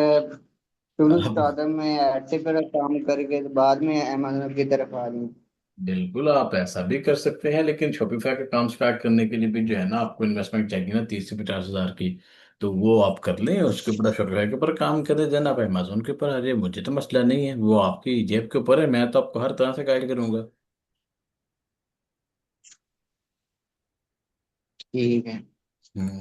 शुरू अब स्टार्टिंग में ऐसे पर काम करके तो बाद में अमेजोन की तरफ आ जाऊँ। बिल्कुल आप ऐसा भी कर सकते हैं, लेकिन शॉपिफाई का काम स्टार्ट करने के लिए भी जो है ना आपको इन्वेस्टमेंट चाहिए ना 30 से 50 हज़ार की। तो वो आप कर लें, उसके ऊपर शॉपिफाई के ऊपर काम करें, देन आप अमेजोन के ऊपर आ जाइए, मुझे तो मसला नहीं है, वो आपकी जेब के ऊपर है, मैं तो आपको हर तरह से गाइड करूंगा। ठीक है।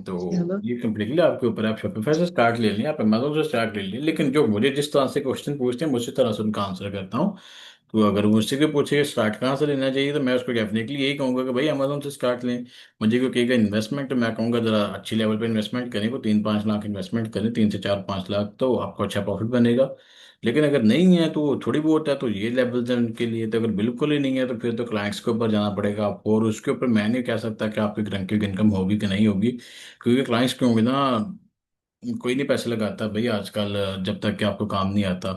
तो चलो। ये कम्प्लीटली आपके ऊपर है, आप शॉपिफाई से स्टार्ट ले लें, आप अमेजोन से स्टार्ट ले लें, लेकिन जो मुझे जिस तरह से क्वेश्चन पूछते हैं मैं उसी तरह से उनका आंसर करता हूँ। तो अगर वो मुझसे के पूछे स्टार्ट कहाँ से लेना चाहिए, तो मैं उसको डेफिनेटली यही कहूंगा कि भाई अमेजोन से स्टार्ट लें। मुझे कोई कहेगा इन्वेस्टमेंट, तो मैं कहूंगा जरा अच्छी लेवल पे इन्वेस्टमेंट करें, को 3-5 लाख इन्वेस्टमेंट करें, 3 से 4-5 लाख, तो आपको अच्छा प्रॉफिट बनेगा। लेकिन अगर नहीं है तो थोड़ी बहुत है तो ये लेवल है उनके लिए, तो अगर बिल्कुल ही नहीं है तो फिर तो क्लाइंट्स के ऊपर जाना पड़ेगा आपको, और उसके ऊपर मैं नहीं कह सकता कि आपकी ग्रंकिंग इनकम होगी कि नहीं होगी, क्योंकि क्लाइंट्स क्यों होंगे ना, कोई नहीं पैसे लगाता भाई आजकल, जब तक कि आपको काम नहीं आता।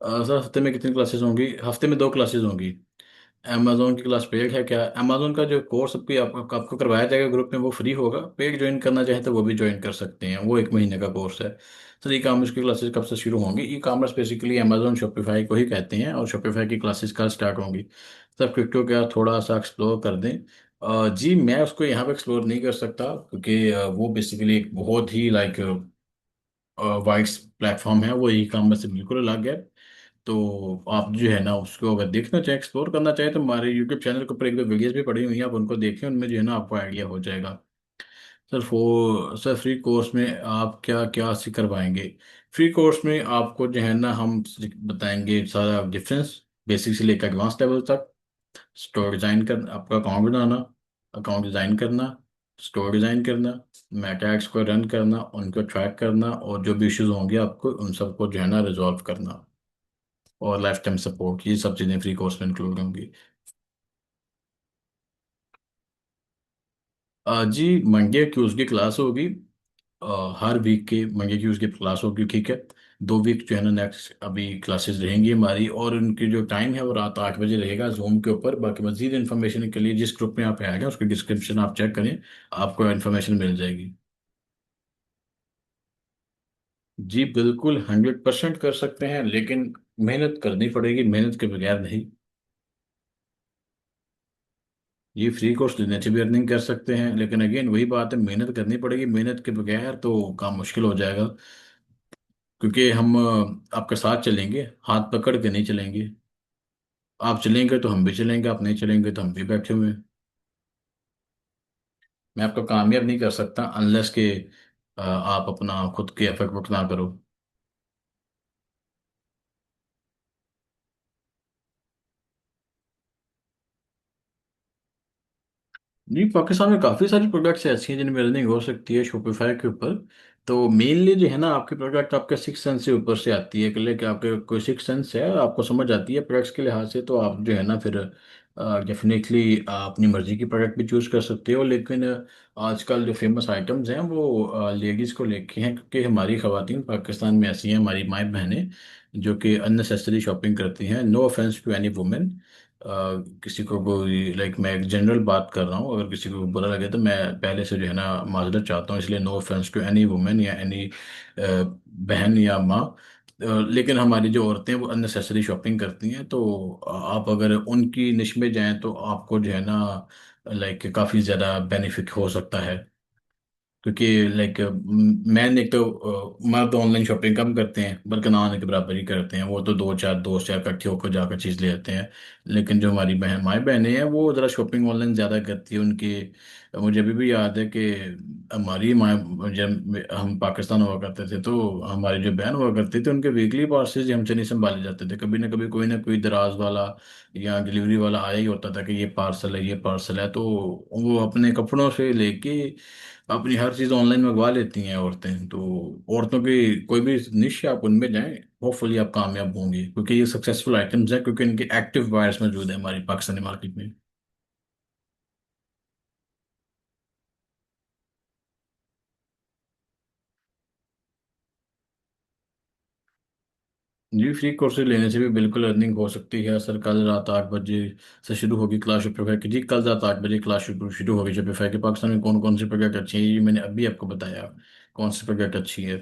सर हफ्ते में कितनी क्लासेस होंगी? हफ्ते में 2 क्लासेस होंगी। अमेजोन की क्लास पेड है क्या? अमेजोन का जो कोर्स आपकी आपको करवाया जाएगा ग्रुप में वो फ्री होगा, पेड ज्वाइन करना चाहें तो वो भी ज्वाइन कर सकते हैं, वो 1 महीने का कोर्स है। सर ई कॉमर्स की क्लासेस कब से शुरू होंगी? E commerce basically Amazon Shopify को ही कहते हैं, और शॉपिफाई की क्लासेस कल स्टार्ट होंगी। सर क्रिप्टो क्या थोड़ा सा एक्सप्लोर कर दें? जी मैं उसको यहाँ पे एक्सप्लोर नहीं कर सकता, क्योंकि वो बेसिकली एक बहुत ही लाइक वाइड प्लेटफॉर्म है, वो ई कॉमर्स से बिल्कुल अलग है। तो आप जो है ना उसको अगर देखना चाहें, एक्सप्लोर करना चाहें, तो हमारे यूट्यूब चैनल के ऊपर एक दो वीडियोस भी पड़ी हुई हैं, आप उनको देखें, उनमें जो है ना आपको आइडिया हो जाएगा। सर फ्री कोर्स में आप क्या क्या करवाएंगे? फ्री कोर्स में आपको जो है ना हम बताएंगे सारा डिफरेंस, बेसिक से लेकर एडवांस लेवल तक। स्टोर डिज़ाइन कर, आपका अकाउंट बनाना, अकाउंट डिज़ाइन करना, स्टोर डिज़ाइन करना, मेटा को रन करना, उनको ट्रैक करना, और जो भी इश्यूज होंगे आपको उन सबको जो है ना रिजॉल्व करना, और लाइफ टाइम सपोर्ट, ये सब चीज़ें फ्री कोर्स में इंक्लूड होंगी। जी मंडे ट्यूसडे क्लास होगी, हर वीक के मंडे ट्यूसडे क्लास होगी, ठीक है। 2 वीक जो है ना नेक्स्ट अभी क्लासेस रहेंगी हमारी, और उनकी जो टाइम है वो रात 8 बजे रहेगा जूम के ऊपर। बाकी मजीद इन्फॉर्मेशन के लिए जिस ग्रुप में आप ऐड हैं उसकी डिस्क्रिप्शन आप चेक करें, आपको इन्फॉर्मेशन मिल जाएगी। जी बिल्कुल 100% कर सकते हैं, लेकिन मेहनत करनी पड़ेगी, मेहनत के बगैर नहीं। ये फ्री कोर्स लेने से भी अर्निंग कर सकते हैं, लेकिन अगेन वही बात है, मेहनत करनी पड़ेगी, मेहनत के बगैर तो काम मुश्किल हो जाएगा। क्योंकि हम आपके साथ चलेंगे, हाथ पकड़ के नहीं चलेंगे। आप चलेंगे तो हम भी चलेंगे, आप नहीं चलेंगे तो हम भी बैठे हुए हैं। मैं आपको कामयाब नहीं कर सकता अनलेस के आप अपना खुद के एफर्ट वर्क ना करो। जी पाकिस्तान में काफ़ी सारी प्रोडक्ट्स ऐसी हैं जिनमें अर्निंग हो सकती है शॉपिफाई के ऊपर। तो मेनली जो है ना आपकी प्रोडक्ट आपके 6 सेंस से ऊपर से आती है, कि लेके आपके कोई 6 सेंस है, आपको समझ आती है प्रोडक्ट्स के लिहाज से, तो आप जो है ना फिर डेफिनेटली अपनी मर्जी की प्रोडक्ट भी चूज़ कर सकते हो। लेकिन आजकल जो फेमस आइटम्स हैं वो लेडीज़ को लेके हैं, क्योंकि हमारी ख़वातीन पाकिस्तान में ऐसी हैं, हमारी माएँ बहनें जो कि अननेसेसरी शॉपिंग करती हैं। No offence to any women, किसी को कोई लाइक मैं एक जनरल बात कर रहा हूँ, अगर किसी को बुरा लगे तो मैं पहले से जो है ना माजरत चाहता हूँ, इसलिए no offence to any women या एनी बहन या माँ। लेकिन हमारी जो औरतें हैं वो अननेसेसरी शॉपिंग करती हैं, तो आप अगर उनकी निश में जाएं तो आपको जो है ना लाइक काफ़ी ज़्यादा बेनिफिट हो सकता है। क्योंकि लाइक मैन एक तो मर्द ऑनलाइन शॉपिंग कम करते हैं, बल्कि ना आने के बराबर ही करते हैं, वो तो दो चार दोस्त यार इकट्ठे होकर जाकर चीज़ ले आते हैं। लेकिन जो हमारी बहन माई बहनें हैं वो ज़रा शॉपिंग ऑनलाइन ज़्यादा करती है उनकी। मुझे अभी भी याद है कि हमारी माँ, जब हम पाकिस्तान हुआ करते थे तो हमारी जो बहन हुआ करती थी उनके वीकली पार्सेज हमसे नहीं संभाले जाते थे, कभी ना कोई दराज वाला या डिलीवरी वाला आया ही होता था कि ये पार्सल है, ये पार्सल है, तो वो अपने कपड़ों से लेके अपनी हर चीज़ ऑनलाइन मंगवा लेती हैं औरतें। तो औरतों की कोई भी निश है, आप उनमें जाएं, होपफुली आप कामयाब होंगे, क्योंकि ये सक्सेसफुल आइटम्स हैं, क्योंकि इनके एक्टिव बायर्स मौजूद है हमारी पाकिस्तानी मार्केट में। जी फ्री कोर्सेज लेने से भी बिल्कुल अर्निंग हो सकती है सर। कल रात 8 बजे से शुरू होगी क्लास शॉपिफाई की। जी कल रात 8 बजे क्लास शुरू शुरू होगी शॉपिफाई की। पाकिस्तान में कौन कौन सी प्रोडक्ट अच्छी है ये मैंने अभी आपको बताया, कौन सी प्रोडक्ट अच्छी है।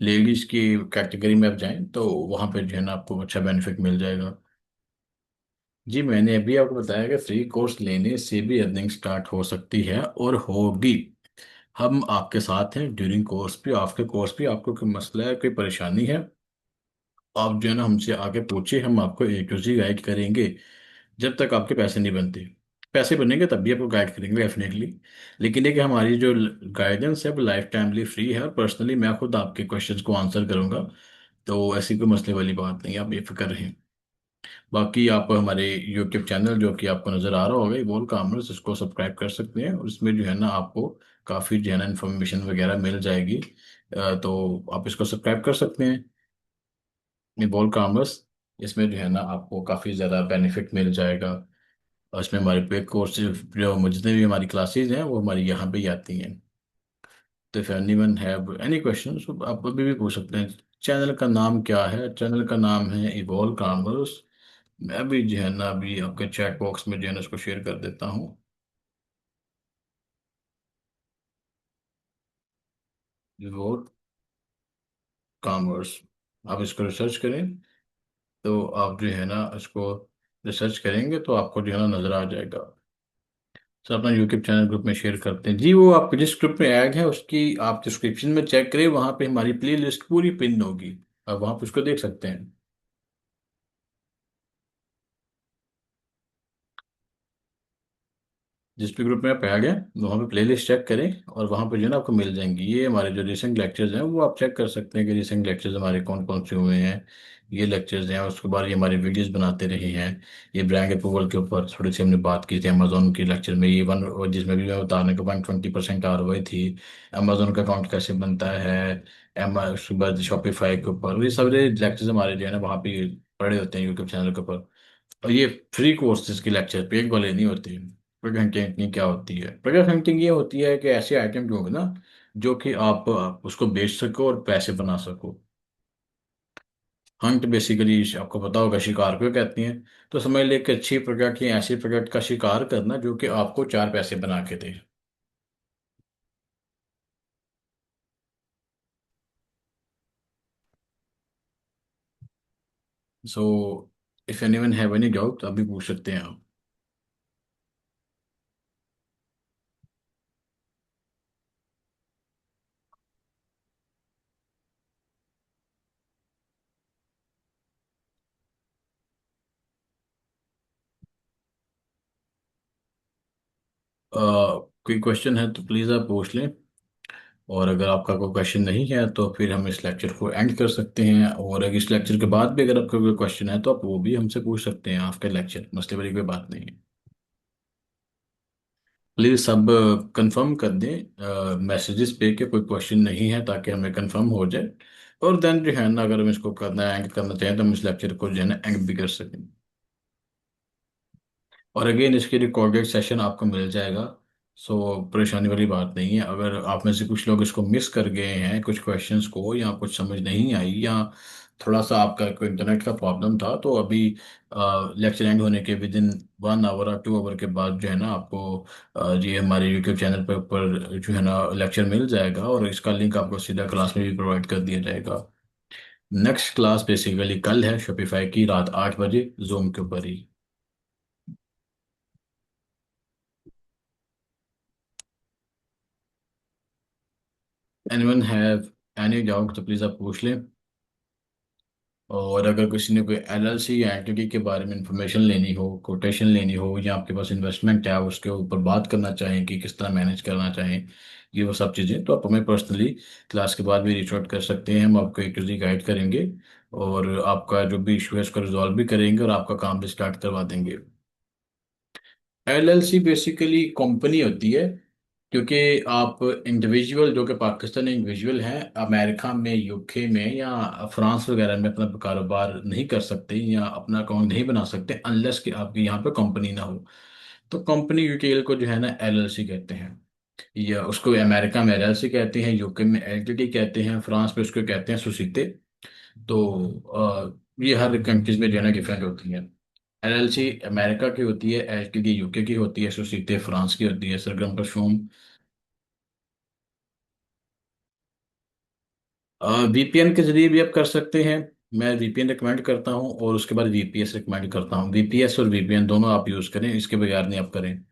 लेडीज़ की कैटेगरी में आप जाएं तो वहाँ पे जो है ना आपको अच्छा बेनिफिट मिल जाएगा। जी मैंने अभी आपको बताया कि फ्री कोर्स लेने से भी अर्निंग स्टार्ट हो सकती है और होगी। हम आपके साथ हैं ड्यूरिंग कोर्स भी, आफ्टर कोर्स भी। आपको कोई मसला है, कोई परेशानी है, आप जो है ना हमसे आके पूछिए, हम आपको ए टू जी गाइड करेंगे जब तक आपके पैसे नहीं बनते। पैसे बनेंगे तब भी आपको गाइड करेंगे डेफिनेटली। लेकिन ये कि हमारी जो गाइडेंस है वो लाइफ टाइमली फ्री है, और पर्सनली मैं खुद आपके क्वेश्चंस को आंसर करूंगा। तो ऐसी कोई मसले वाली बात नहीं है, आप बेफिक्र रहें। बाकी आप हमारे यूट्यूब चैनल जो कि आपको नज़र आ रहा होगा इवोल कॉमर्स, इसको सब्सक्राइब कर सकते हैं, और इसमें जो है ना आपको काफ़ी जो है ना इन्फॉर्मेशन वगैरह मिल जाएगी। तो आप इसको सब्सक्राइब कर सकते हैं, इवोल कॉमर्स। इसमें जो है ना आपको काफ़ी ज़्यादा बेनिफिट मिल जाएगा। और इसमें हमारे पे कोर्सेज जो जितने भी हमारी क्लासेज हैं वो हमारी यहाँ पे ही आती हैं। तो if anyone have any question आप अभी भी पूछ सकते हैं। चैनल का नाम क्या है? चैनल का नाम है इवोल कॉमर्स। मैं भी जो है ना अभी आपके चैट बॉक्स में जो है ना उसको शेयर कर देता हूँ। इवोल कॉमर्स, आप इसको रिसर्च करें। तो आप जो है ना इसको रिसर्च करेंगे तो आपको जो है ना नज़र आ जाएगा। सर अपना यूट्यूब चैनल ग्रुप में शेयर करते हैं जी। वो आप जिस ग्रुप में ऐड है उसकी आप डिस्क्रिप्शन में चेक करें, वहाँ पे हमारी प्ले लिस्ट पूरी पिन होगी, आप वहाँ पे उसको देख सकते हैं। जिस भी ग्रुप में आप ऐड हैं वहाँ पे प्लेलिस्ट चेक करें, और वहाँ पे जो है ना आपको मिल जाएंगी ये हमारे जो रिसेंट लेक्चर्स हैं, वो आप चेक कर सकते हैं कि रिसेंट लेक्चर्स हमारे कौन कौन से हुए हैं। ये लेक्चर्स हैं, उसके बाद ये हमारे वीडियोस बनाते रहे हैं। ये ब्रांड अप्रूवल के ऊपर थोड़ी सी हमने बात की थी अमेजोन के लेक्चर में, ये वन जिसमें भी मैं बताने को 120% ROI थी। अमेजोन का अकाउंट कैसे बनता है, एम उसके बाद शॉपिफाई के ऊपर, ये सारे लेक्चर्स हमारे जो है ना वहाँ पे पड़े होते हैं यूट्यूब चैनल के ऊपर। और ये फ्री कोर्सेज के लेक्चर पेड वाले नहीं होते। प्रोडक्ट हंटिंग क्या होती है? प्रोडक्ट हंटिंग ये होती है कि ऐसे आइटम ढूंढना जो कि आप उसको बेच सको और पैसे बना सको। हंट बेसिकली आपको पता होगा शिकार को कहती हैं। तो समझ ले कि अच्छी प्रोडक्ट या ऐसी प्रोडक्ट का शिकार करना जो कि आपको चार पैसे बना के दे। So if anyone have any doubt अभी पूछ सकते हैं आप। कोई क्वेश्चन है तो प्लीज़ आप पूछ लें, और अगर आपका कोई क्वेश्चन नहीं है तो फिर हम इस लेक्चर को एंड कर सकते हैं। और अगर इस लेक्चर के बाद भी अगर आपका कोई क्वेश्चन है तो आप वो भी हमसे पूछ सकते हैं आफ्टर लेक्चर, मसले वाली कोई बात नहीं है। प्लीज़ सब कंफर्म कर दें मैसेजेस पे कि कोई क्वेश्चन नहीं है, ताकि हमें कंफर्म हो जाए। और देन जो है ना अगर हम इसको करना है एंड करना चाहें तो हम इस लेक्चर को जो है ना एंड भी कर सकें। और अगेन इसके रिकॉर्डेड सेशन आपको मिल जाएगा। सो परेशानी वाली बात नहीं है। अगर आप में से कुछ लोग इसको मिस कर गए हैं कुछ क्वेश्चंस को, या कुछ समझ नहीं आई, या थोड़ा सा आपका कोई इंटरनेट का प्रॉब्लम था, तो अभी लेक्चर एंड होने के विद इन 1 आवर और 2 आवर के बाद जो है ना आपको ये हमारे यूट्यूब चैनल पर ऊपर जो है ना लेक्चर मिल जाएगा, और इसका लिंक आपको सीधा क्लास में भी प्रोवाइड कर दिया जाएगा। नेक्स्ट क्लास बेसिकली कल है शॉपिफाई की, रात 8 बजे जूम के ऊपर ही। एनीवन हैव एनी डाउट तो प्लीज़ आप पूछ लें। और अगर किसी ने कोई LLC या एंटिटी के बारे में इंफॉर्मेशन लेनी हो, कोटेशन लेनी हो, या आपके पास इन्वेस्टमेंट है उसके ऊपर बात करना चाहें कि किस तरह मैनेज करना चाहें, ये वो सब चीज़ें, तो आप हमें पर्सनली क्लास के बाद भी रीच आउट कर सकते हैं। हम आपको एक टू गाइड करेंगे, और आपका जो भी इशू है उसको रिजॉल्व भी करेंगे, और आपका काम भी स्टार्ट करवा देंगे। LLC बेसिकली कंपनी होती है, क्योंकि आप इंडिविजुअल जो कि पाकिस्तानी इंडिविजुअल हैं अमेरिका में, UK में, या फ्रांस वगैरह में अपना कारोबार नहीं कर सकते या अपना अकाउंट नहीं बना सकते अनलेस कि आपकी यहाँ पे कंपनी ना हो। तो कंपनी डिटेल को जो है ना LLC कहते हैं, या उसको अमेरिका में LLC कहते हैं, UK में एलटीडी कहते हैं, फ्रांस में उसको कहते हैं सोसाइटी। तो ये हर कंट्रीज में जो है ना डिफरेंट होती है। LLC अमेरिका की होती है, एलटीडी UK की होती है, सोसाइटी फ्रांस की होती है। सरगम परफ्यूम VPN के जरिए भी आप कर सकते हैं। मैं वीपीएन रिकमेंड करता हूँ और उसके बाद वीपीएस रिकमेंड करता हूँ। वीपीएस और वीपीएन दोनों आप यूज़ करें, इसके बगैर नहीं आप करें।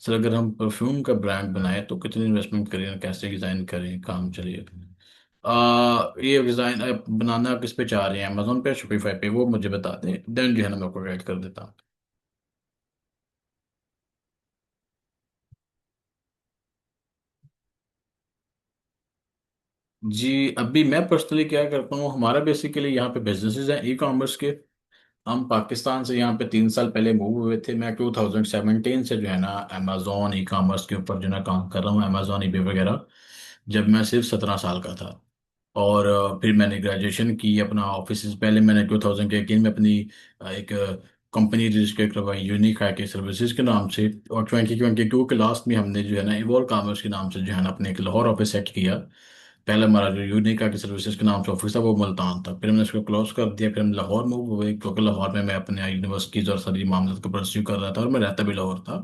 सर अगर हम परफ्यूम का ब्रांड बनाए तो कितनी इन्वेस्टमेंट करें, कैसे डिज़ाइन करें, काम चलिए। ये डिज़ाइन बनाना किस पे चाह रहे हैं, अमेजोन पे, शॉपिफाई पे, वो मुझे बता दें, देन जो है ना मैं आपको गाइड कर देता हूँ। जी, अभी मैं पर्सनली क्या करता हूँ, हमारा बेसिकली यहाँ पे बिजनेसेस हैं ई कॉमर्स के। हम पाकिस्तान से यहाँ पे 3 साल पहले मूव हुए थे। मैं 2017 से जो है ना अमेजोन ई कॉमर्स के ऊपर जो है ना काम कर रहा हूँ, अमेजोन ईबे वगैरह, जब मैं सिर्फ 17 साल का था। और फिर मैंने ग्रेजुएशन की अपना ऑफिस, पहले मैंने 2018 में अपनी एक कंपनी रजिस्टर करवाई यूनिक आई सर्विसेज के नाम से। और 2022 के लास्ट में हमने जो है ना इवॉल्व कॉमर्स के नाम से जो है ना अपने एक लाहौर ऑफिस सेट किया। पहले हमारा जो यूनिक आई सर्विसेज के नाम से ऑफिस था वो मुल्तान था, फिर हमने इसको क्लोज कर दिया, फिर हम लाहौर मूव हुए क्योंकि लाहौर में मैं अपने यूनिवर्सिटीज़ और सारी मामलों को परस्यू कर रहा था, और मैं रहता भी लाहौर था,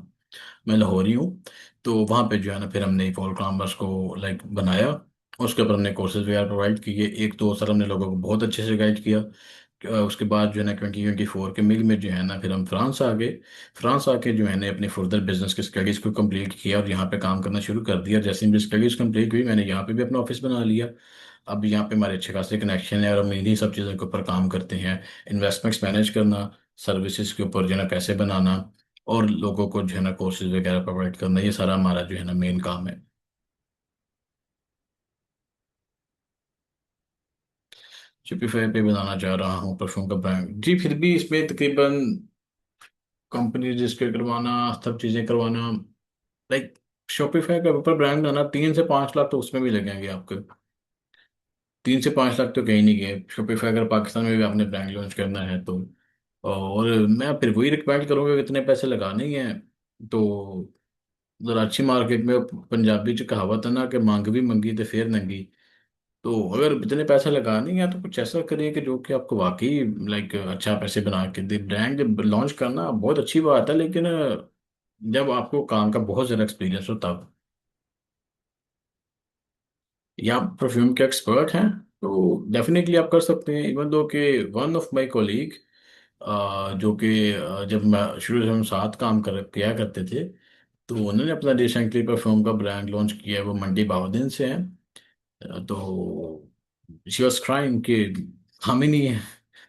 मैं लाहौरी हूँ। तो वहाँ पे जो है ना फिर हमने फॉल कॉमर्स को लाइक बनाया। उसके ऊपर हमने कोर्सेज वगैरह प्रोवाइड किए, 1 2 साल हमने लोगों को बहुत अच्छे से गाइड किया। उसके बाद जो है ना 2024 के मिड में जो है ना फिर हम फ्रांस आ गए। फ्रांस आके जो है ना अपनी फर्दर बिजनेस की स्टडीज़ को कंप्लीट किया और यहाँ पे काम करना शुरू कर दिया। जैसे ही मेरी स्टडीज़ कंप्लीट हुई मैंने यहाँ पे भी अपना ऑफिस बना लिया। अब यहाँ पे हमारे अच्छे खासे कनेक्शन है और हम इन्हीं सब चीज़ों के ऊपर काम करते हैं। इन्वेस्टमेंट्स मैनेज करना, सर्विसेज के ऊपर जो है ना पैसे बनाना, और लोगों को जो है ना कोर्सेज वगैरह प्रोवाइड करना, ये सारा हमारा जो है ना मेन काम है। शॉपिफाई पे बनाना चाह रहा हूँ परफ्यूम का ब्रांड जी, फिर भी इसमें तकरीबन कंपनी रजिस्टर करवाना, सब चीज़ें करवाना, लाइक शॉपिफाई का ऊपर ब्रांड बनाना 3 से 5 लाख तो उसमें भी लगेंगे आपके। 3 से 5 लाख तो कहीं नहीं गए। शॉपिफाई अगर पाकिस्तान में भी आपने ब्रांड लॉन्च करना है तो। और मैं फिर वही रिकमेंड करूँगा कि इतने पैसे लगाने ही हैं तो ज़रा अच्छी मार्केट में, पंजाबी च कहावत है ना कि मांग भी मंगी तो फिर नंगी। तो अगर इतने पैसे लगाने हैं तो कुछ ऐसा करिए कि जो कि आपको वाकई लाइक अच्छा पैसे बना के दे। ब्रांड जब लॉन्च करना बहुत अच्छी बात है, लेकिन जब आपको काम का बहुत ज़्यादा एक्सपीरियंस हो तब। या आप परफ्यूम के एक्सपर्ट हैं तो डेफिनेटली आप कर सकते हैं। इवन दो कि वन ऑफ माय कॉलीग, जो कि जब मैं शुरू से हम साथ काम कर किया करते थे, तो उन्होंने अपना रिसेंटली परफ्यूम का ब्रांड लॉन्च किया है, वो मंडी बाउदीन से है। तो शी वॉज क्राइंग कि हम ही नहीं है,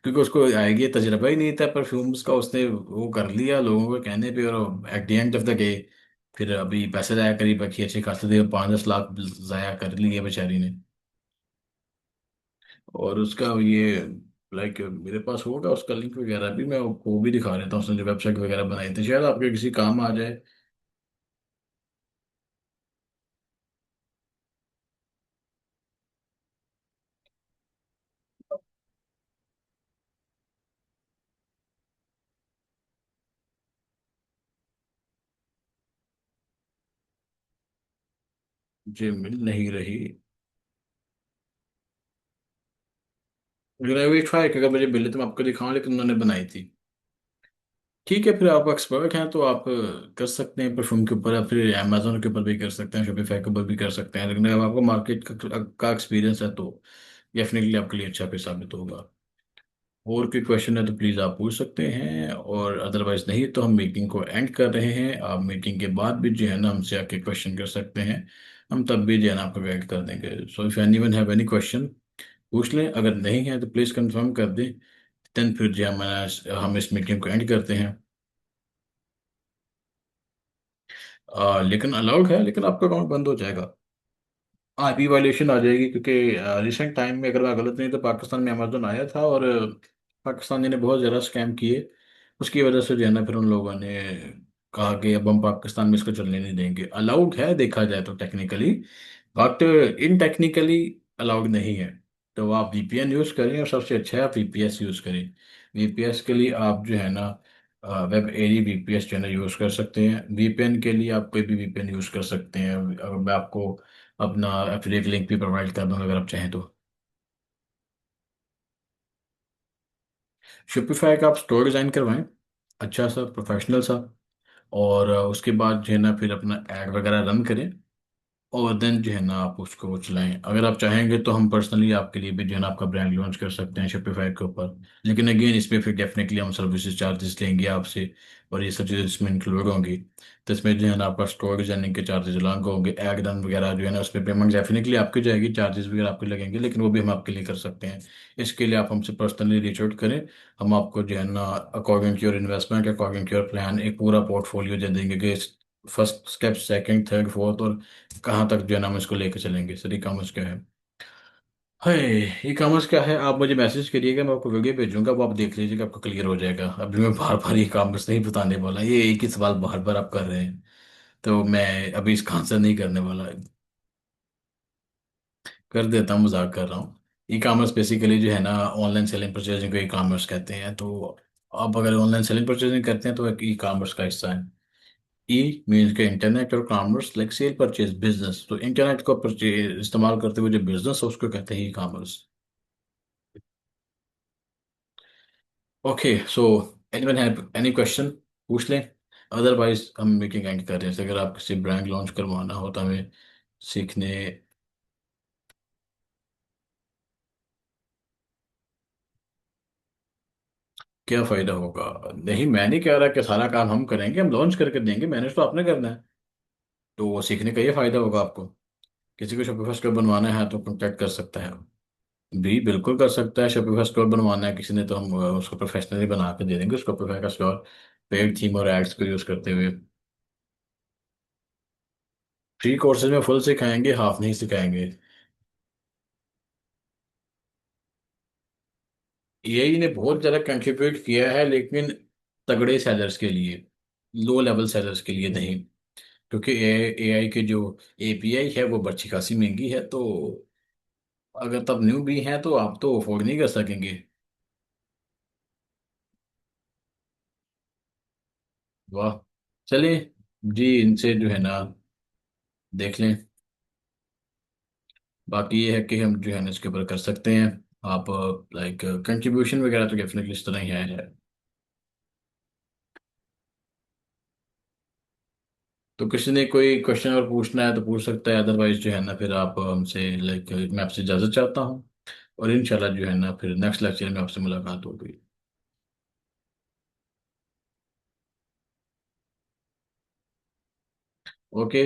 क्योंकि उसको आएगी तजर्बा ही नहीं था परफ्यूम्स का। उसने वो कर लिया लोगों के कहने पे, और at the end of the day फिर अभी पैसे जाया करीब अच्छी अच्छी खासी देर 5 10 लाख जाया कर लिए बेचारी ने। और उसका ये लाइक मेरे पास होगा उसका लिंक वगैरह भी, मैं आपको वो भी दिखा देता हूँ। उसने जो वेबसाइट वगैरह बनाई थी, शायद आपके किसी काम आ जाए। मुझे मिल नहीं रही। अगर वेट ट्राई अगर मुझे मिले तो मैं आपको दिखाऊं, लेकिन उन्होंने बनाई थी। ठीक है, फिर आप एक्सपर्ट हैं तो आप कर सकते हैं परफ्यूम के ऊपर, या फिर अमेजोन के ऊपर भी कर सकते हैं, शॉपिफाई के ऊपर भी कर सकते हैं। लेकिन अगर आपको मार्केट का एक्सपीरियंस है तो डेफिनेटली आपके लिए अच्छा फिर साबित होगा। और कोई क्वेश्चन है तो प्लीज़ आप पूछ सकते हैं, और अदरवाइज नहीं तो हम मीटिंग को एंड कर रहे हैं। आप मीटिंग के बाद भी जो है ना हमसे आके क्वेश्चन कर सकते हैं, हम तब भी जो है ना आपको गाइड कर देंगे। So if anyone have any question पूछ लें, अगर नहीं है तो प्लीज़ कंफर्म कर दें। देन फिर जो है हम इस मीटिंग को एंड करते हैं। लेकिन अलाउड है, लेकिन आपका अकाउंट बंद हो जाएगा, आईपी वायलेशन आ जाएगी। क्योंकि रिसेंट टाइम में अगर मैं गलत नहीं तो पाकिस्तान में अमेजोन आया था, और पाकिस्तानी ने बहुत ज़्यादा स्कैम किए। उसकी वजह से जो है ना फिर उन लोगों ने कहा कि अब हम पाकिस्तान में इसको चलने नहीं देंगे। अलाउड है देखा जाए तो technically, but in technically allowed नहीं है। तो आप वीपीएन यूज़ करें, और सबसे अच्छा है आप वीपीएस यूज़ करें। वीपीएस के लिए आप जो है ना वेब एरी वीपीएस जो है ना यूज़ कर सकते हैं। वीपीएन के लिए आप कोई भी वीपीएन यूज़ कर सकते हैं। अगर मैं आपको अपना एफिलिएट लिंक भी प्रोवाइड कर दूंगा अगर आप चाहें तो। शॉपिफाई का आप स्टोर डिज़ाइन करवाएं, अच्छा सा प्रोफेशनल सा, और उसके बाद जो है ना फिर अपना ऐड वगैरह रन करें। और देन जो है ना आप उसको वो चलाएं। अगर आप चाहेंगे तो हम पर्सनली आपके लिए भी जो है ना आपका ब्रांड लॉन्च कर सकते हैं शॉपिफाई के ऊपर। लेकिन अगेन इसमें फिर डेफिनेटली हम सर्विसेज चार्जेस लेंगे आपसे, और ये सब चीज़ें इसमें इंक्लूड होंगी। तो इसमें जो है ना आपका स्टोर डिजाइनिंग के चार्जेस अलग होंगे, एड रन वगैरह जो है ना उस पर पेमेंट डेफिनेटली आपकी जाएगी, चार्जेस वगैरह आपके लगेंगे, लेकिन वो भी हम आपके लिए कर सकते हैं। इसके लिए आप हमसे पर्सनली रीच आउट करें, हम आपको जो है ना according to your investment, according to your plan एक पूरा पोर्टफोलियो दे देंगे कि first step, second, third, fourth और कहाँ तक जो है ना हम इसको लेके चलेंगे। सर ई कॉमर्स क्या है? हाय, ई कॉमर्स क्या है, आप मुझे मैसेज करिएगा, मैं आपको वीडियो भेजूंगा, वो आप देख लीजिएगा, आपको क्लियर हो जाएगा। अभी मैं बार बार ई कॉमर्स नहीं बताने वाला, ये एक ही सवाल बार बार आप कर रहे हैं, तो मैं अभी इसका आंसर नहीं करने वाला। कर देता हूँ, मजाक कर रहा हूँ। ई कॉमर्स बेसिकली जो है ना ऑनलाइन सेलिंग परचेजिंग को ई कॉमर्स कहते हैं। तो आप अगर ऑनलाइन सेलिंग परचेजिंग करते हैं तो एक ई कॉमर्स का हिस्सा है। ई मीन्स के इंटरनेट और commerce like cell purchase business, तो इंटरनेट को परचेज इस्तेमाल करते हुए जो बिजनेस है उसको कहते हैं e commerce. Okay so anyone have any question, पूछ लें, अदरवाइज हम मीटिंग एंड कर रहे हैं। अगर आप किसी ब्रांड लॉन्च करवाना हो तो हमें सीखने। क्या फायदा होगा? नहीं, मैं नहीं कह रहा कि सारा काम हम करेंगे, हम लॉन्च करके देंगे, मैनेज तो आपने करना है। तो वो सीखने का ये फायदा होगा आपको। किसी को शॉपिफाई स्टोर बनवाना है तो कॉन्टैक्ट कर सकता है। भी बिल्कुल कर सकता है, शॉपिफाई स्टोर बनवाना है किसी ने तो हम उसको प्रोफेशनली बना के दे देंगे, शॉपिफाई का स्टोर, पेड थीम और एड्स को यूज करते हुए। फ्री कोर्सेज में फुल सिखाएंगे, हाफ नहीं सिखाएंगे। एआई ने बहुत ज़्यादा कंट्रीब्यूट किया है, लेकिन तगड़े सेलर्स के लिए, लो लेवल सेलर्स के लिए नहीं। क्योंकि एआई की जो एपीआई है वो बड़ी खासी महंगी है, तो अगर तब न्यू भी हैं तो आप तो अफोर्ड नहीं कर सकेंगे। वाह, चलिए जी, इनसे जो है ना देख लें। बाकी ये है कि हम जो है ना इसके ऊपर कर सकते हैं। आप लाइक कंट्रीब्यूशन वगैरह तो डेफिनेटली इस तरह ही है। तो किसी ने कोई क्वेश्चन और पूछना है तो पूछ सकता है, अदरवाइज जो है ना फिर आप हमसे लाइक मैं आपसे इजाज़त चाहता हूँ, और इंशाल्लाह जो है ना फिर नेक्स्ट लेक्चर में आपसे मुलाकात होगी। ओके,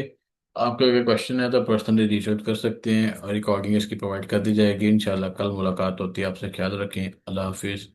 आपका अगर क्वेश्चन है तो पर्सनली रीच आउट कर सकते हैं, और रिकॉर्डिंग इसकी प्रोवाइड कर दी जाएगी इंशाल्लाह। कल मुलाकात होती है, आपसे ख्याल रखें, अल्लाह हाफिज़।